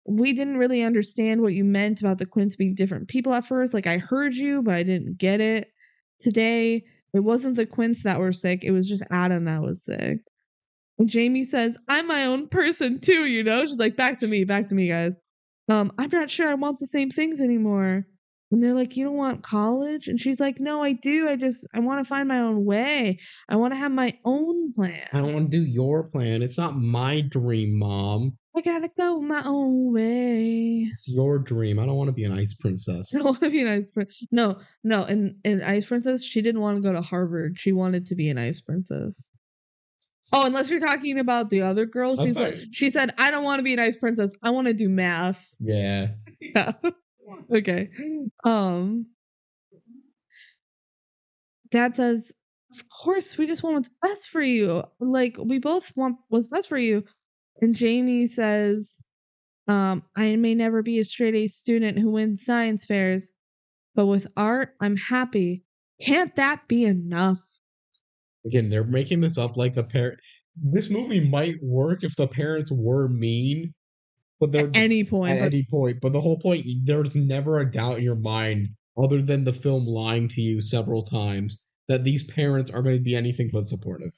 we didn't really understand what you meant about the Quints being different people at first. Like, I heard you, but I didn't get it. Today, it wasn't the Quints that were sick. It was just Adam that was sick. And Jamie says, I'm my own person too, you know? She's like, back to me, guys. I'm not sure I want the same things anymore. And they're like, you don't want college? And she's like, no, I do. I want to find my own way. I want to have my own plan. I don't want to do your plan. It's not my dream, Mom. I gotta go my own way. It's your dream. I don't want to be an ice princess. I don't want to be an ice princess. No. In Ice Princess, she didn't want to go to Harvard. She wanted to be an ice princess. Oh, unless you're talking about the other girl. She said, I don't want to be an ice princess. I want to do math. Yeah. Yeah. Okay. Dad says, of course, we just want what's best for you. Like, we both want what's best for you. And Jamie says, I may never be a straight A student who wins science fairs, but with art, I'm happy. Can't that be enough? Again, they're making this up like the parent. This movie might work if the parents were mean, but they're At any point. But the whole point, there's never a doubt in your mind, other than the film lying to you several times, that these parents are going to be anything but supportive.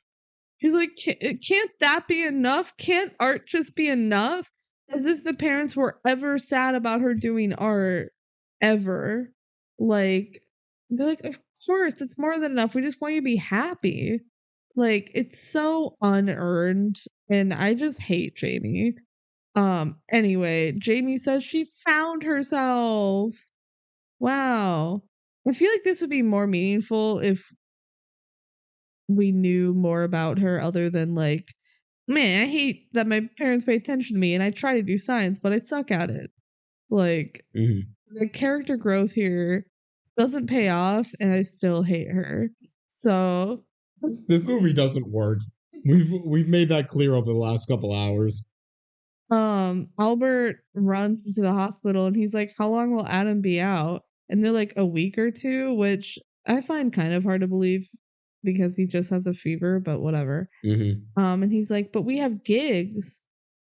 He's like, can't that be enough? Can't art just be enough? As if the parents were ever sad about her doing art, ever. Like, they're like, of course, it's more than enough. We just want you to be happy. Like, it's so unearned, and I just hate Jamie. Anyway, Jamie says she found herself. Wow. I feel like this would be more meaningful if we knew more about her other than like, man, I hate that my parents pay attention to me and I try to do science, but I suck at it. Like, the character growth here doesn't pay off and I still hate her. So this movie doesn't work. We've made that clear over the last couple hours. Albert runs into the hospital and he's like, how long will Adam be out? And they're like, a week or two, which I find kind of hard to believe because he just has a fever, but whatever. And he's like, but we have gigs.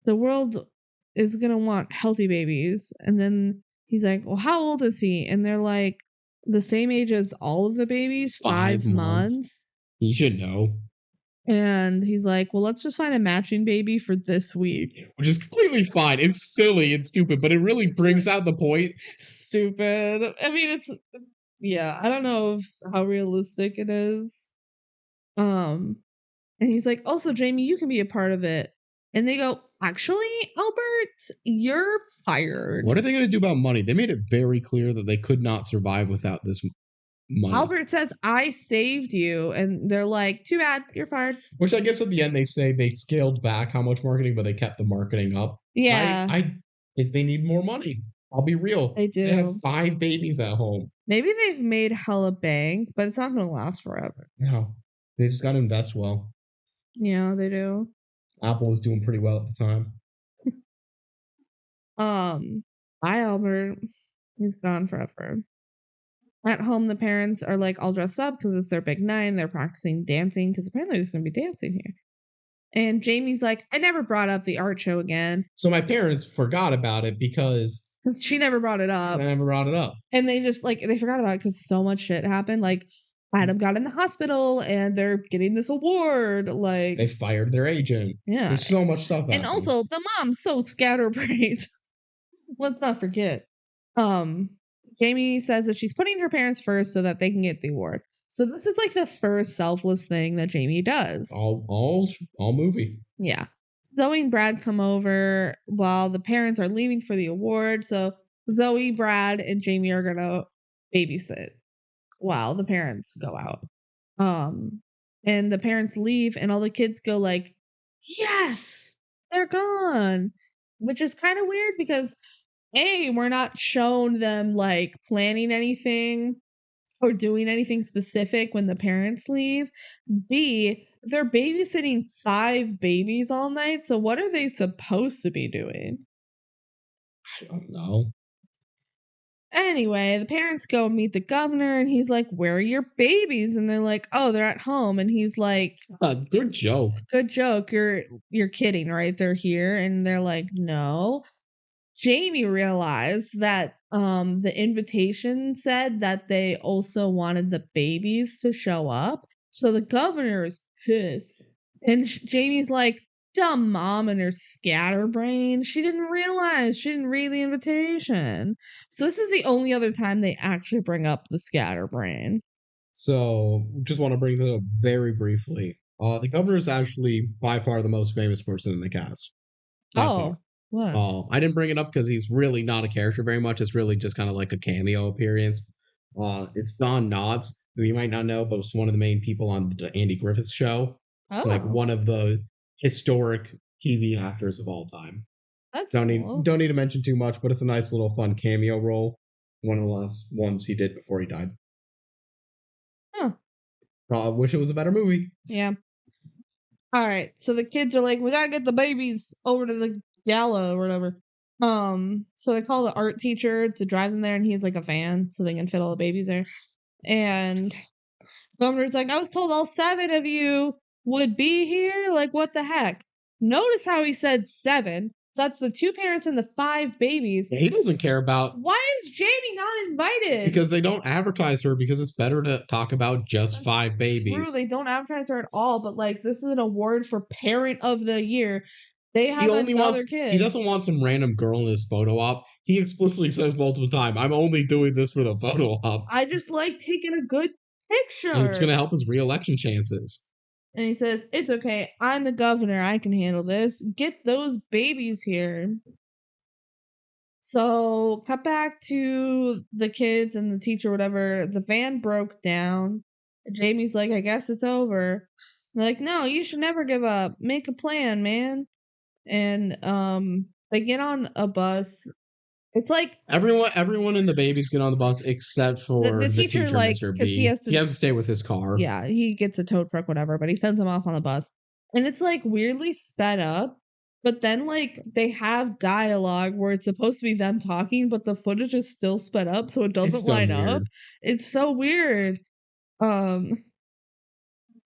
The world is gonna want healthy babies. And then he's like, well, how old is he? And they're like, the same age as all of the babies, 5 months. You should know. And he's like, well, let's just find a matching baby for this week. Which is completely fine. It's silly and stupid, but it really brings out the point. Stupid. I mean, yeah, I don't know how realistic it is. And he's like, also, Jamie, you can be a part of it. And they go, actually, Albert, you're fired. What are they going to do about money? They made it very clear that they could not survive without this money. Albert says, I saved you. And they're like, too bad, you're fired. Which I guess at the end they say they scaled back how much marketing, but they kept the marketing up. Yeah. I think they need more money. I'll be real. They do. They have 5 babies at home. Maybe they've made hella bank, but it's not going to last forever. No. They just got to invest well. Yeah, they do. Apple was doing pretty well at the time. Bye, Albert. He's gone forever. At home, the parents are like all dressed up because it's their big night. They're practicing dancing because apparently there's going to be dancing here. And Jamie's like, I never brought up the art show again. So my parents forgot about it because she never brought it up. I never brought it up. And they just they forgot about it because so much shit happened. Like, Adam got in the hospital and they're getting this award. Like, they fired their agent. Yeah. There's so much stuff. And also, the mom's so scatterbrained. Let's not forget. Jamie says that she's putting her parents first so that they can get the award. So this is like the first selfless thing that Jamie does. All movie. Yeah. Zoe and Brad come over while the parents are leaving for the award. So Zoe, Brad, and Jamie are gonna babysit while the parents go out. And the parents leave and all the kids go like, yes, they're gone. Which is kind of weird because A, we're not shown them like planning anything or doing anything specific when the parents leave. B, they're babysitting 5 babies all night. So what are they supposed to be doing? I don't know. Anyway, the parents go meet the governor and he's like, where are your babies? And they're like, oh, they're at home. And he's like, good joke. Good joke. You're kidding, right? They're here. And they're like, no. Jamie realized that the invitation said that they also wanted the babies to show up. So the governor is pissed. And Jamie's like, dumb mom and her scatterbrain. She didn't realize. She didn't read the invitation. So this is the only other time they actually bring up the scatterbrain. So, just want to bring this up very briefly. The governor is actually by far the most famous person in the cast. Oh, what? I didn't bring it up because he's really not a character very much. It's really just kind of like a cameo appearance. It's Don Knotts, who you might not know, but was one of the main people on the Andy Griffith Show. It's like one of the historic TV actors of all time. That's don't cool. need to mention too much, but it's a nice little fun cameo role. One of the last ones he did before he died. Huh. I wish it was a better movie. Yeah. All right. So the kids are like, we gotta get the babies over to the gala or whatever. So they call the art teacher to drive them there, and he's like a van so they can fit all the babies there. And governor's like, I was told all 7 of you would be here. Like, what the heck? Notice how he said 7. So that's the 2 parents and the 5 babies. Yeah, he doesn't care about. Why is Jamie not invited? Because they don't advertise her, because it's better to talk about just 5 babies. True, they don't advertise her at all, but like this is an award for Parent of the Year. They have another kid. He doesn't want some random girl in his photo op. He explicitly says multiple times, I'm only doing this for the photo op. I just like taking a good picture. And it's going to help his re-election chances. And he says, it's okay. I'm the governor. I can handle this. Get those babies here. So, cut back to the kids and the teacher, whatever. The van broke down. Jamie's like, I guess it's over. They're like, no, you should never give up. Make a plan, man. And they get on a bus. It's like everyone and the babies get on the bus except for the teacher like, Mr. B. He has to stay with his car. Yeah, he gets a tow truck, whatever, but he sends him off on the bus. And it's like weirdly sped up, but then like they have dialogue where it's supposed to be them talking, but the footage is still sped up, so it doesn't line up. It's so weird. The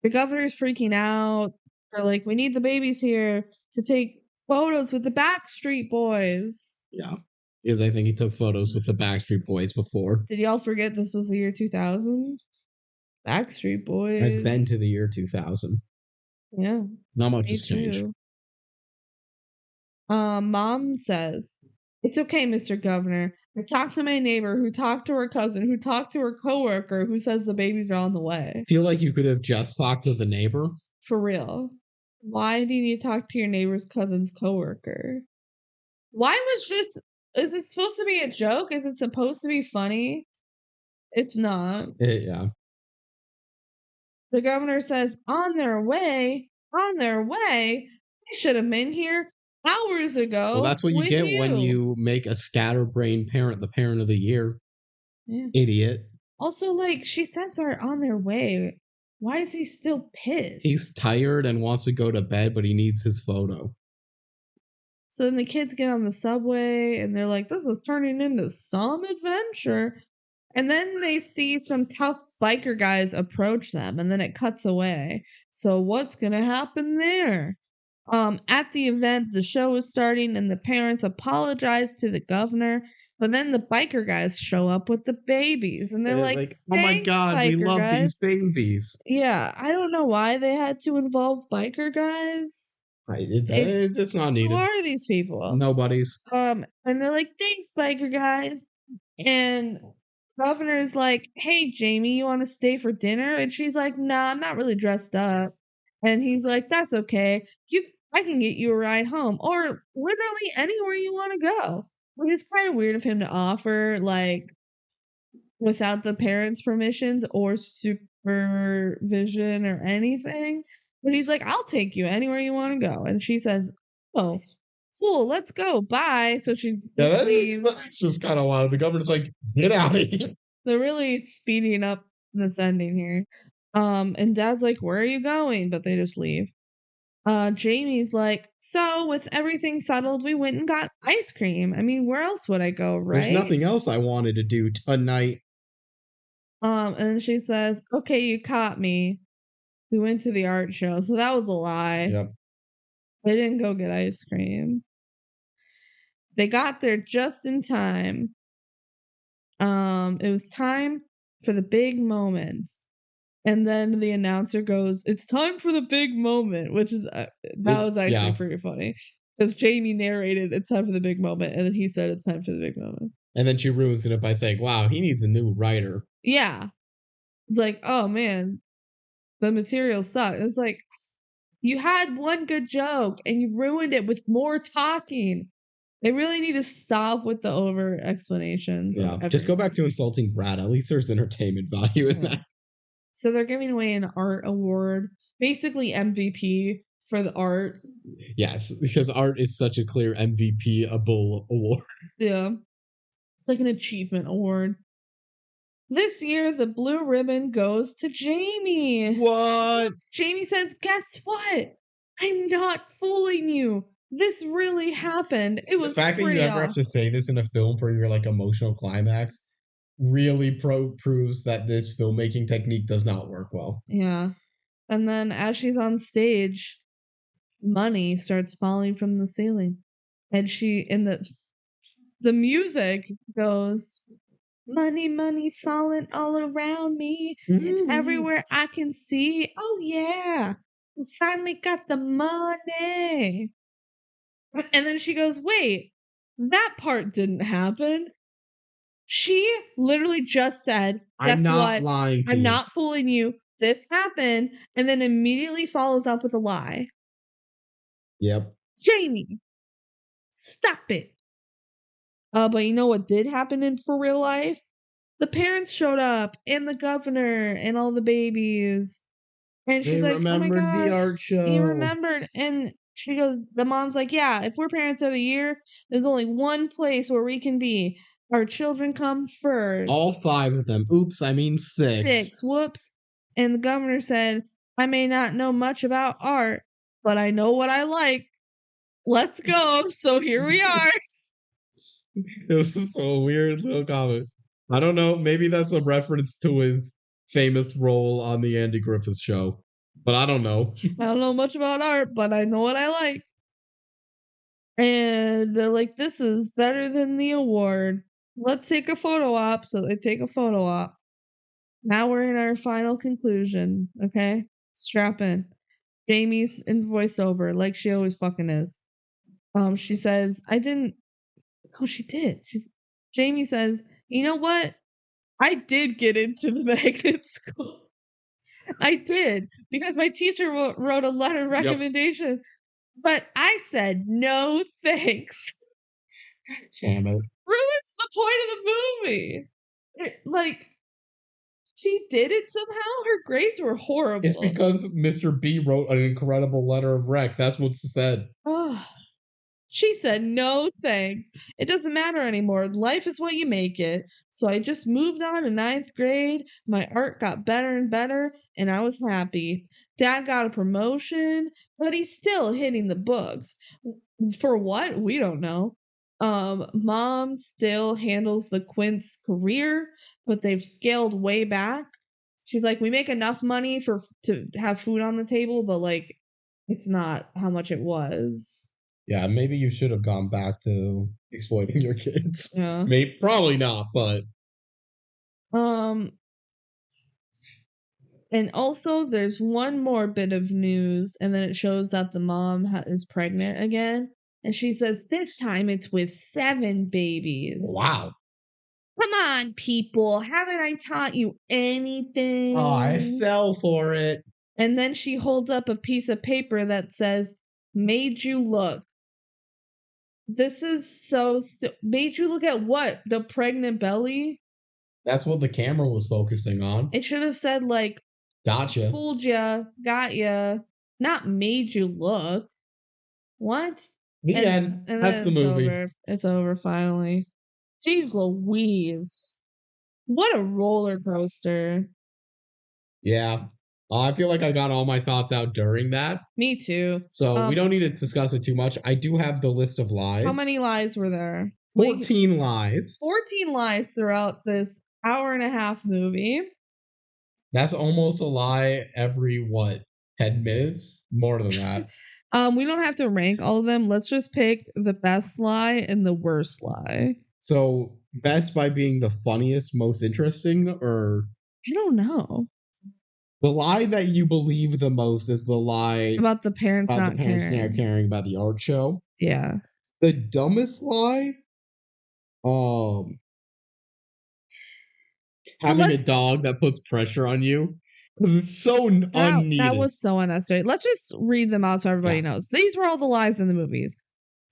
governor's freaking out. They're like, we need the babies here to take photos with the Backstreet Boys. Yeah. Because I think he took photos with the Backstreet Boys before. Did y'all forget this was the year 2000? Backstreet Boys. I've been to the year 2000. Yeah. Not much has changed. Mom says, it's okay, Mr. Governor. I talked to my neighbor who talked to her cousin who talked to her coworker who says the babies are on the way. I feel like you could have just talked to the neighbor. For real. Why do you need to talk to your neighbor's cousin's coworker? Why was this? Is it supposed to be a joke? Is it supposed to be funny? It's not. Yeah. The governor says, on their way. They should have been here hours ago. Well, that's what you get when you make a scatterbrained parent the parent of the year. Yeah. Idiot. Also, like, she says they're on their way. Why is he still pissed? He's tired and wants to go to bed, but he needs his photo. So then the kids get on the subway and they're like, this is turning into some adventure. And then they see some tough biker guys approach them and then it cuts away. So what's going to happen there? At the event, the show is starting and the parents apologize to the governor. But then the biker guys show up with the babies and they're like, oh my God, we love these babies. Yeah, I don't know why they had to involve biker guys. It's not needed. Who are these people? Nobody's. And they're like, thanks, biker guys. And governor's like, hey, Jamie, you want to stay for dinner? And she's like, nah, I'm not really dressed up. And he's like, that's okay. I can get you a ride home or literally anywhere you want to go. Which is kind of weird of him to offer, like, without the parents' permissions or supervision or anything. But he's like, I'll take you anywhere you want to go. And she says, oh, cool, let's go. Bye. So she leaves. That's just kind of wild. The governor's like, get out of here. They're really speeding up this ending here. And Dad's like, where are you going? But they just leave. Jamie's like, so with everything settled, we went and got ice cream. I mean, where else would I go, right? There's nothing else I wanted to do tonight. And she says, okay, you caught me. We went to the art show, so that was a lie. Yep. They didn't go get ice cream. They got there just in time. It was time for the big moment. And then the announcer goes, "It's time for the big moment," which is that was actually pretty funny because Jamie narrated, "It's time for the big moment," and then he said, "It's time for the big moment." And then she ruins it by saying, "Wow, he needs a new writer." Yeah, it's like, oh man, the material sucked. It's like you had one good joke and you ruined it with more talking. They really need to stop with the over explanations. Yeah, just go back to insulting Brad. At least there's entertainment value in that. So they're giving away an art award, basically MVP for the art. Yes, because art is such a clear MVP-able award. Yeah. It's like an achievement award. This year, the blue ribbon goes to Jamie. What? Jamie says, "Guess what? I'm not fooling you. This really happened. It was the fact that you ever have to say this in a film for your like emotional climax really proves that this filmmaking technique does not work well. Yeah. And then as she's on stage, money starts falling from the ceiling. And she in the music goes, "Money, money falling all around me. It's everywhere I can see. Oh yeah. We finally got the money." And then she goes, "Wait, that part didn't happen." She literally just said, "Guess I'm not what? lying to I'm you. not fooling you. This happened," and then immediately follows up with a lie. Yep. Jamie, stop it. But you know what did happen in for real life? The parents showed up, and the governor, and all the babies. And she's like, "Oh my god, the art show. you remembered." And she goes, the mom's like, "Yeah, if we're parents of the year, there's only one place where we can be. Our children come first." All 5 of them. Oops, I mean 6. 6. Whoops. And the governor said, "I may not know much about art, but I know what I like. Let's go." So here we are. It was so a weird little comment. I don't know. Maybe that's a reference to his famous role on the Andy Griffith Show, but I don't know. I don't know much about art, but I know what I like. And they're like, "This is better than the award. Let's take a photo op." So they take a photo op. Now we're in our final conclusion. Okay? Strap in. Jamie's in voiceover, like she always fucking is. She says, "I didn't." Oh, she did. Jamie says, "You know what? I did get into the magnet school. I did because my teacher wrote a letter of recommendation, but I said no thanks." Damn it. Ruins the point of the movie. Like, she did it somehow. Her grades were horrible. It's because Mr. B wrote an incredible letter of rec. That's what's said. Oh, she said no thanks. It doesn't matter anymore. Life is what you make it. So I just moved on to 9th grade. My art got better and better, and I was happy. Dad got a promotion, but he's still hitting the books. For what? We don't know. Mom still handles the Quints career, but they've scaled way back. She's like, "We make enough money to have food on the table, but like, it's not how much it was." Yeah, maybe you should have gone back to exploiting your kids. Yeah. Maybe, probably not, but and also there's one more bit of news, and then it shows that the mom is pregnant again, and she says this time it's with 7 babies. Wow. Come on, people. Haven't I taught you anything? Oh, I fell for it. And then she holds up a piece of paper that says, "Made you look." This is so made you look at what? The pregnant belly? That's what the camera was focusing on. It should have said, like, "Gotcha. Fooled ya, got ya, not made you look. What? The end. That's the movie. It's over finally. Jeez Louise. What a roller coaster. Yeah. I feel like I got all my thoughts out during that. Me too. So we don't need to discuss it too much. I do have the list of lies. How many lies were there? 14 lies. 14 lies throughout this hour and a half movie. That's almost a lie every, 10 minutes? More than that. We don't have to rank all of them. Let's just pick the best lie and the worst lie. So, best by being the funniest, most interesting, or? I don't know. The lie that you believe the most is the lie about the parents about not the parents caring. not caring about the art show. Yeah. The dumbest lie, um, having a dog that puts pressure on you because it's so unneeded. That was so unnecessary. Let's just read them out so everybody knows. These were all the lies in the movies.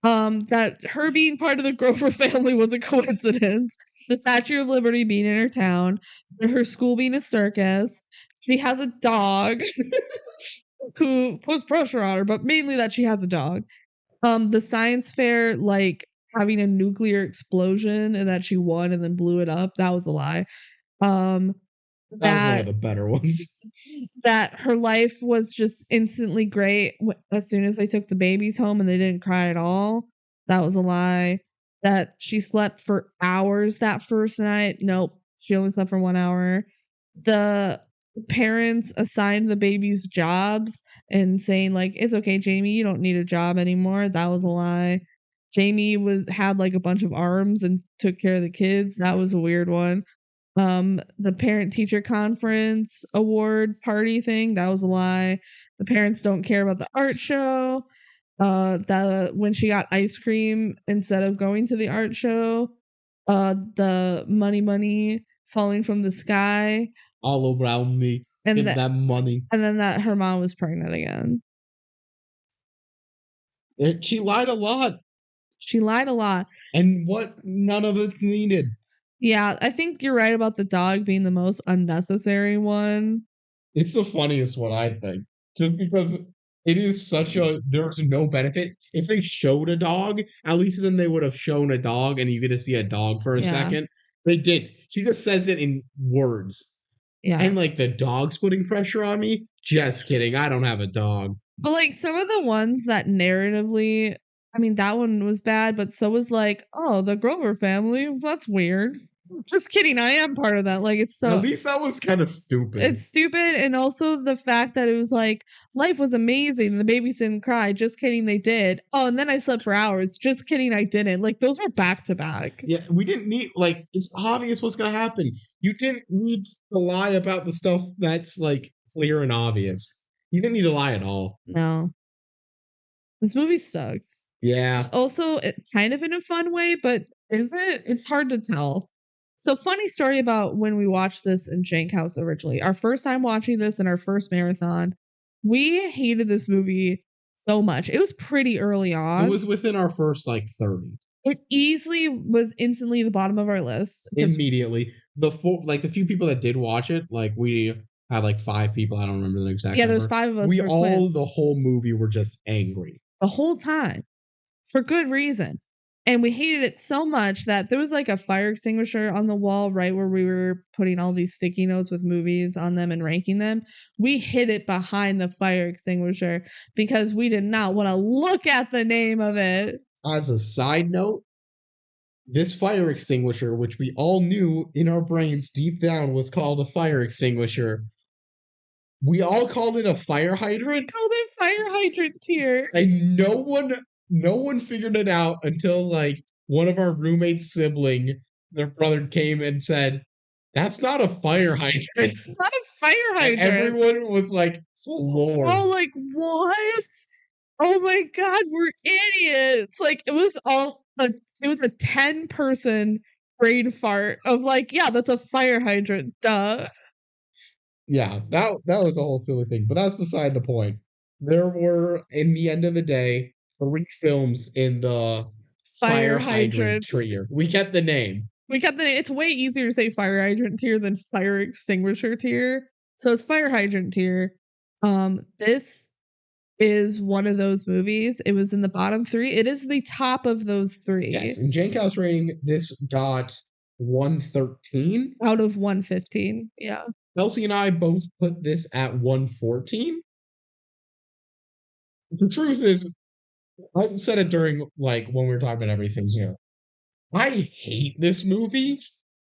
That her being part of the Grover family was a coincidence. The Statue of Liberty being in her town, her school being a circus. She has a dog who puts pressure on her, but mainly that she has a dog. The science fair, like having a nuclear explosion and that she won and then blew it up, that was a lie. That was one of the better ones. That her life was just instantly great as soon as they took the babies home and they didn't cry at all. That was a lie. That she slept for hours that first night. Nope. She only slept for 1 hour. The parents assigned the babies jobs and saying, like, it's okay, Jamie, you don't need a job anymore. That was a lie. Jamie had like a bunch of arms and took care of the kids. That was a weird one. The parent teacher conference award party thing, that was a lie. The parents don't care about the art show. When she got ice cream instead of going to the art show. The money falling from the sky all around me and that money. And then that her mom was pregnant again. She lied a lot. She lied a lot. And what none of it needed. Yeah, I think you're right about the dog being the most unnecessary one. It's the funniest one, I think. Just because it is there's no benefit. If they showed a dog, at least then they would have shown a dog and you get to see a dog for a second. They didn't. She just says it in words. Yeah. And like the dog's putting pressure on me. Just kidding. I don't have a dog. But like some of the ones that narratively, I mean, that one was bad, but so was like, oh, the Grover family. That's weird. Just kidding. I am part of that. Like, it's so. At least that was kind of stupid. It's stupid. And also the fact that it was like, life was amazing. The babies didn't cry. Just kidding. They did. Oh, and then I slept for hours. Just kidding. I didn't. Like, those were back to back. Yeah. We didn't need, like, it's obvious what's going to happen. You didn't need to lie about the stuff that's like clear and obvious. You didn't need to lie at all. No. This movie sucks. Yeah. Also, kind of in a fun way, but is it? It's hard to tell. So, funny story about when we watched this in Jank House originally. Our first time watching this in our first marathon, we hated this movie so much. It was pretty early on. It was within our first like 30. It easily was instantly the bottom of our list. Immediately. The few people that did watch it, like we had like 5 people. I don't remember the exact number. There's 5 of us. We all, Quints. The whole movie were just angry. The whole time. For good reason. And we hated it so much that there was like a fire extinguisher on the wall right where we were putting all these sticky notes with movies on them and ranking them. We hid it behind the fire extinguisher because we did not want to look at the name of it. As a side note, this fire extinguisher, which we all knew in our brains deep down was called a fire extinguisher, we all called it a fire hydrant. Called it fire hydrant tier. And no one figured it out until like one of our roommates' sibling, their brother, came and said, "That's not a fire hydrant. It's not a fire hydrant." And everyone was like floored. Oh, like what? Oh my god, we're idiots! Like it was a 10-person brain fart of like, yeah, that's a fire hydrant. Duh. Yeah, that was a whole silly thing, but that's beside the point. There were, in the end of the day, 3 films in the fire hydrant tier. We kept the name. It's way easier to say fire hydrant tier than fire extinguisher tier. So it's fire hydrant tier. This is one of those movies. It was in the bottom 3. It is the top of those 3. Yes, in Jank House rating, this got 113 out of 115. Yeah. Kelsey and I both put this at 114. The truth is, I said it during, like, when we were talking about everything here. I hate this movie,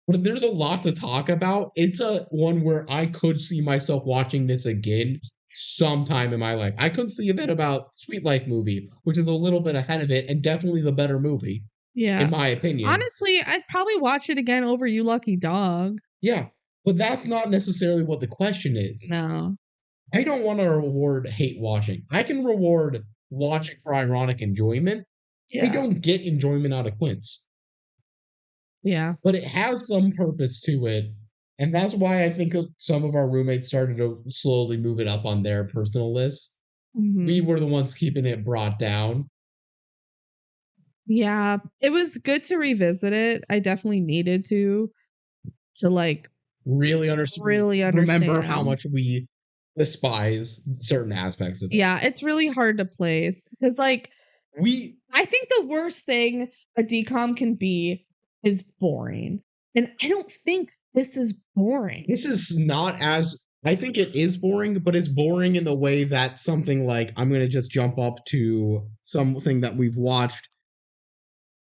but there's a lot to talk about. It's a one where I could see myself watching this again sometime in my life. I couldn't see that about Sweet Life movie, which is a little bit ahead of it and definitely the better movie. Yeah. In my opinion. Honestly, I'd probably watch it again over You Lucky Dog. Yeah. But that's not necessarily what the question is. No. I don't want to reward hate watching. I can reward watching for ironic enjoyment. Yeah. I don't get enjoyment out of Quints. Yeah. But it has some purpose to it. And that's why I think some of our roommates started to slowly move it up on their personal list. Mm-hmm. We were the ones keeping it brought down. Yeah. It was good to revisit it. I definitely needed to like really understand. Remember how much we despise certain aspects of it. Yeah, it's really hard to place because, like, I think the worst thing a DCOM can be is boring, and I don't think this is boring. This is not as. I think it is boring, but it's boring in the way that something like I'm going to just jump up to something that we've watched.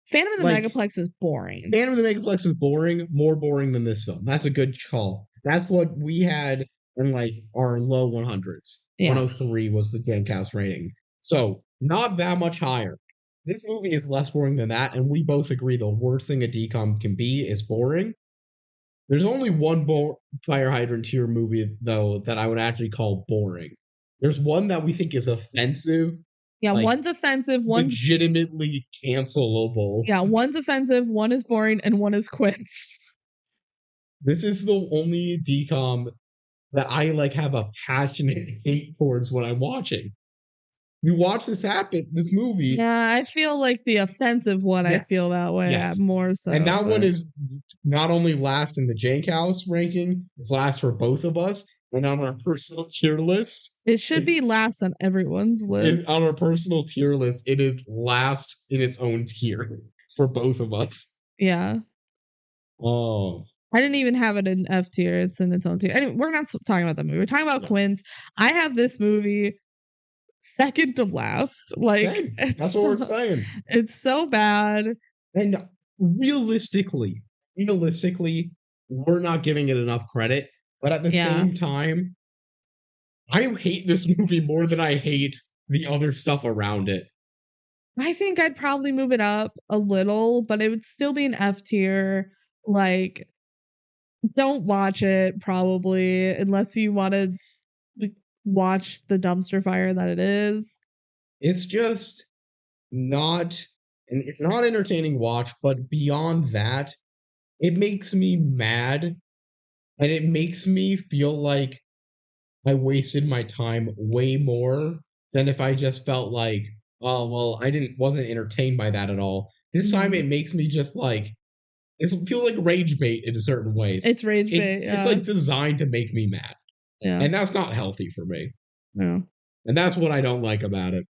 Phantom of the Megaplex is boring. Phantom of the Megaplex is boring, more boring than this film. That's a good call. That's what we had in like our low 100s. Yeah. 103 was the Gencast rating. So not that much higher. This movie is less boring than that, and we both agree the worst thing a DCOM can be is boring. There's only one fire hydrant tier movie, though, that I would actually call boring. There's one that we think is offensive. Yeah, like, one's offensive, one's legitimately cancelable. Yeah, one's offensive, one is boring, and one is Quints. This is the only DCOM that I like have a passionate hate towards when I'm watching. You watch this movie. Yeah, I feel like the offensive one, yes. I feel that way more so. And that one is not only last in the Jank House ranking, it's last for both of us. And on our personal tier list, it should be last on everyone's list. On our personal tier list, it is last in its own tier for both of us. Yeah. Oh. I didn't even have it in F tier. It's in its own tier. Anyway, we're not talking about that movie. We're talking about Quints. I have this movie second to last. Like, that's what we're saying. It's so bad. And realistically, we're not giving it enough credit. But at the same time, I hate this movie more than I hate the other stuff around it. I think I'd probably move it up a little, but it would still be an F tier. Like, don't watch it probably unless you want to watch the dumpster fire that it is. It's just not, and it's not entertaining watch, but beyond that, it makes me mad. And it makes me feel like I wasted my time way more than if I just felt like, oh, well, wasn't entertained by that at all. This time it makes me just like, it feels like rage bait in certain ways. It's rage bait. It's like designed to make me mad. Yeah. And that's not healthy for me. No. And that's what I don't like about it.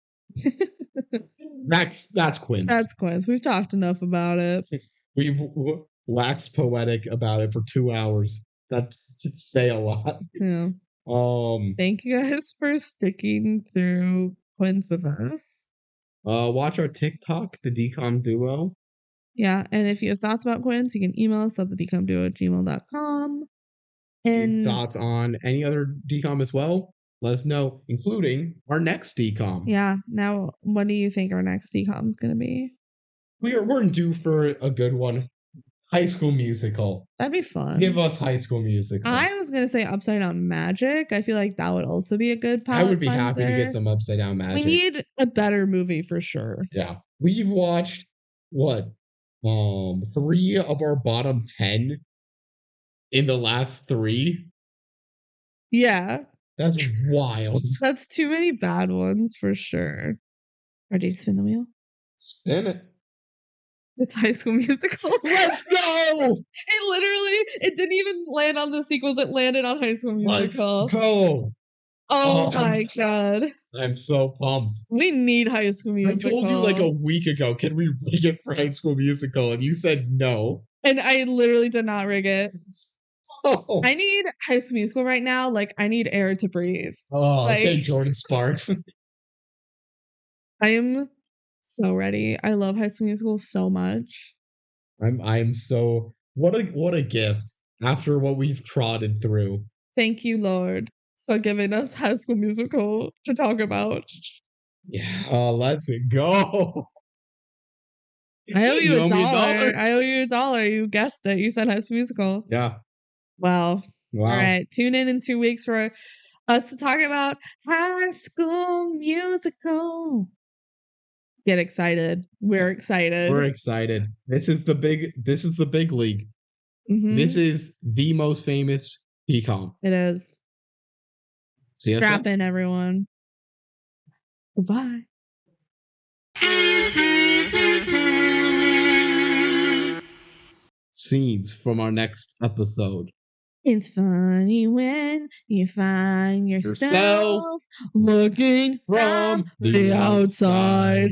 That's Quints. That's Quints. We've talked enough about it. We've waxed poetic about it for 2 hours. That should say a lot. Yeah. Thank you guys for sticking through Quints with us. Watch our TikTok, the DCOM Duo. Yeah, and if you have thoughts about Quints, you can email us at thedcomduo@gmail.com. And thoughts on any other DCOM as well? Let us know, including our next DCOM. Yeah. Now, what do you think our next DCOM is going to be? We're due for a good one. High School Musical. That'd be fun. Give us High School Musical. I was going to say Upside Down Magic. I feel like that would also be a good palate I would be happy to get some Upside Down Magic. We need a better movie for sure. Yeah. We've watched, 3 of our bottom 10 in the last 3? Yeah. That's wild. That's too many bad ones for sure. Ready to spin the wheel? Spin it. It's High School Musical. Let's go! It didn't even land on the sequel. It landed on High School Musical. Let's go! Oh my god. I'm so pumped. We need High School Musical. I told you like a week ago, can we rig it for High School Musical? And you said no. And I literally did not rig it. Oh. I need High School Musical right now. Like, I need air to breathe. Oh, like, okay, Jordan Sparks. I am so ready. I love High School Musical so much. I'm so what a gift after what we've trodden through. Thank you, Lord, for giving us High School Musical to talk about. Yeah, let's go. I owe you $1. I owe you $1. You guessed it. You said High School Musical. Yeah. Well, Wow. all right. Tune in 2 weeks for us to talk about High School Musical. Get excited. We're excited. We're excited. This is the big league. Mhm. This is the most famous DCOM. It is. See us Strap then. in, everyone. Goodbye. Scenes from our next episode. It's funny when you find yourself looking from the outside.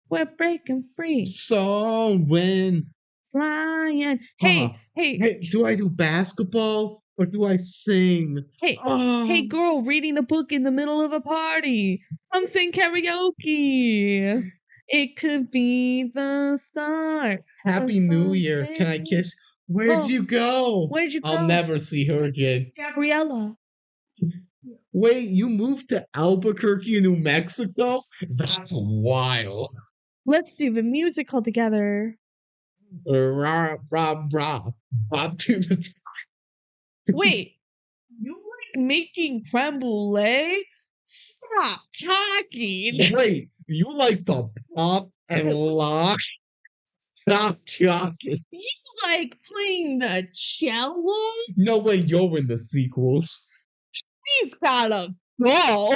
We're breaking free. So when Flying. Hey, do I do basketball or do I sing? Hey, girl, reading a book in the middle of a party. Come sing karaoke. It could be the start. Happy New Year. Can I kiss? Where'd you go? Where'd you go? I'll never see her again. Gabriella. Wait, you moved to Albuquerque, New Mexico? That's wild. Let's do the musical together. Rah, rah, rah. Bob to the Wait, you like making creme brulee? Stop talking. Wait, you like the pop and lock? Stop talking. You like playing the cello? No way, you're in the sequels. He's got a ball.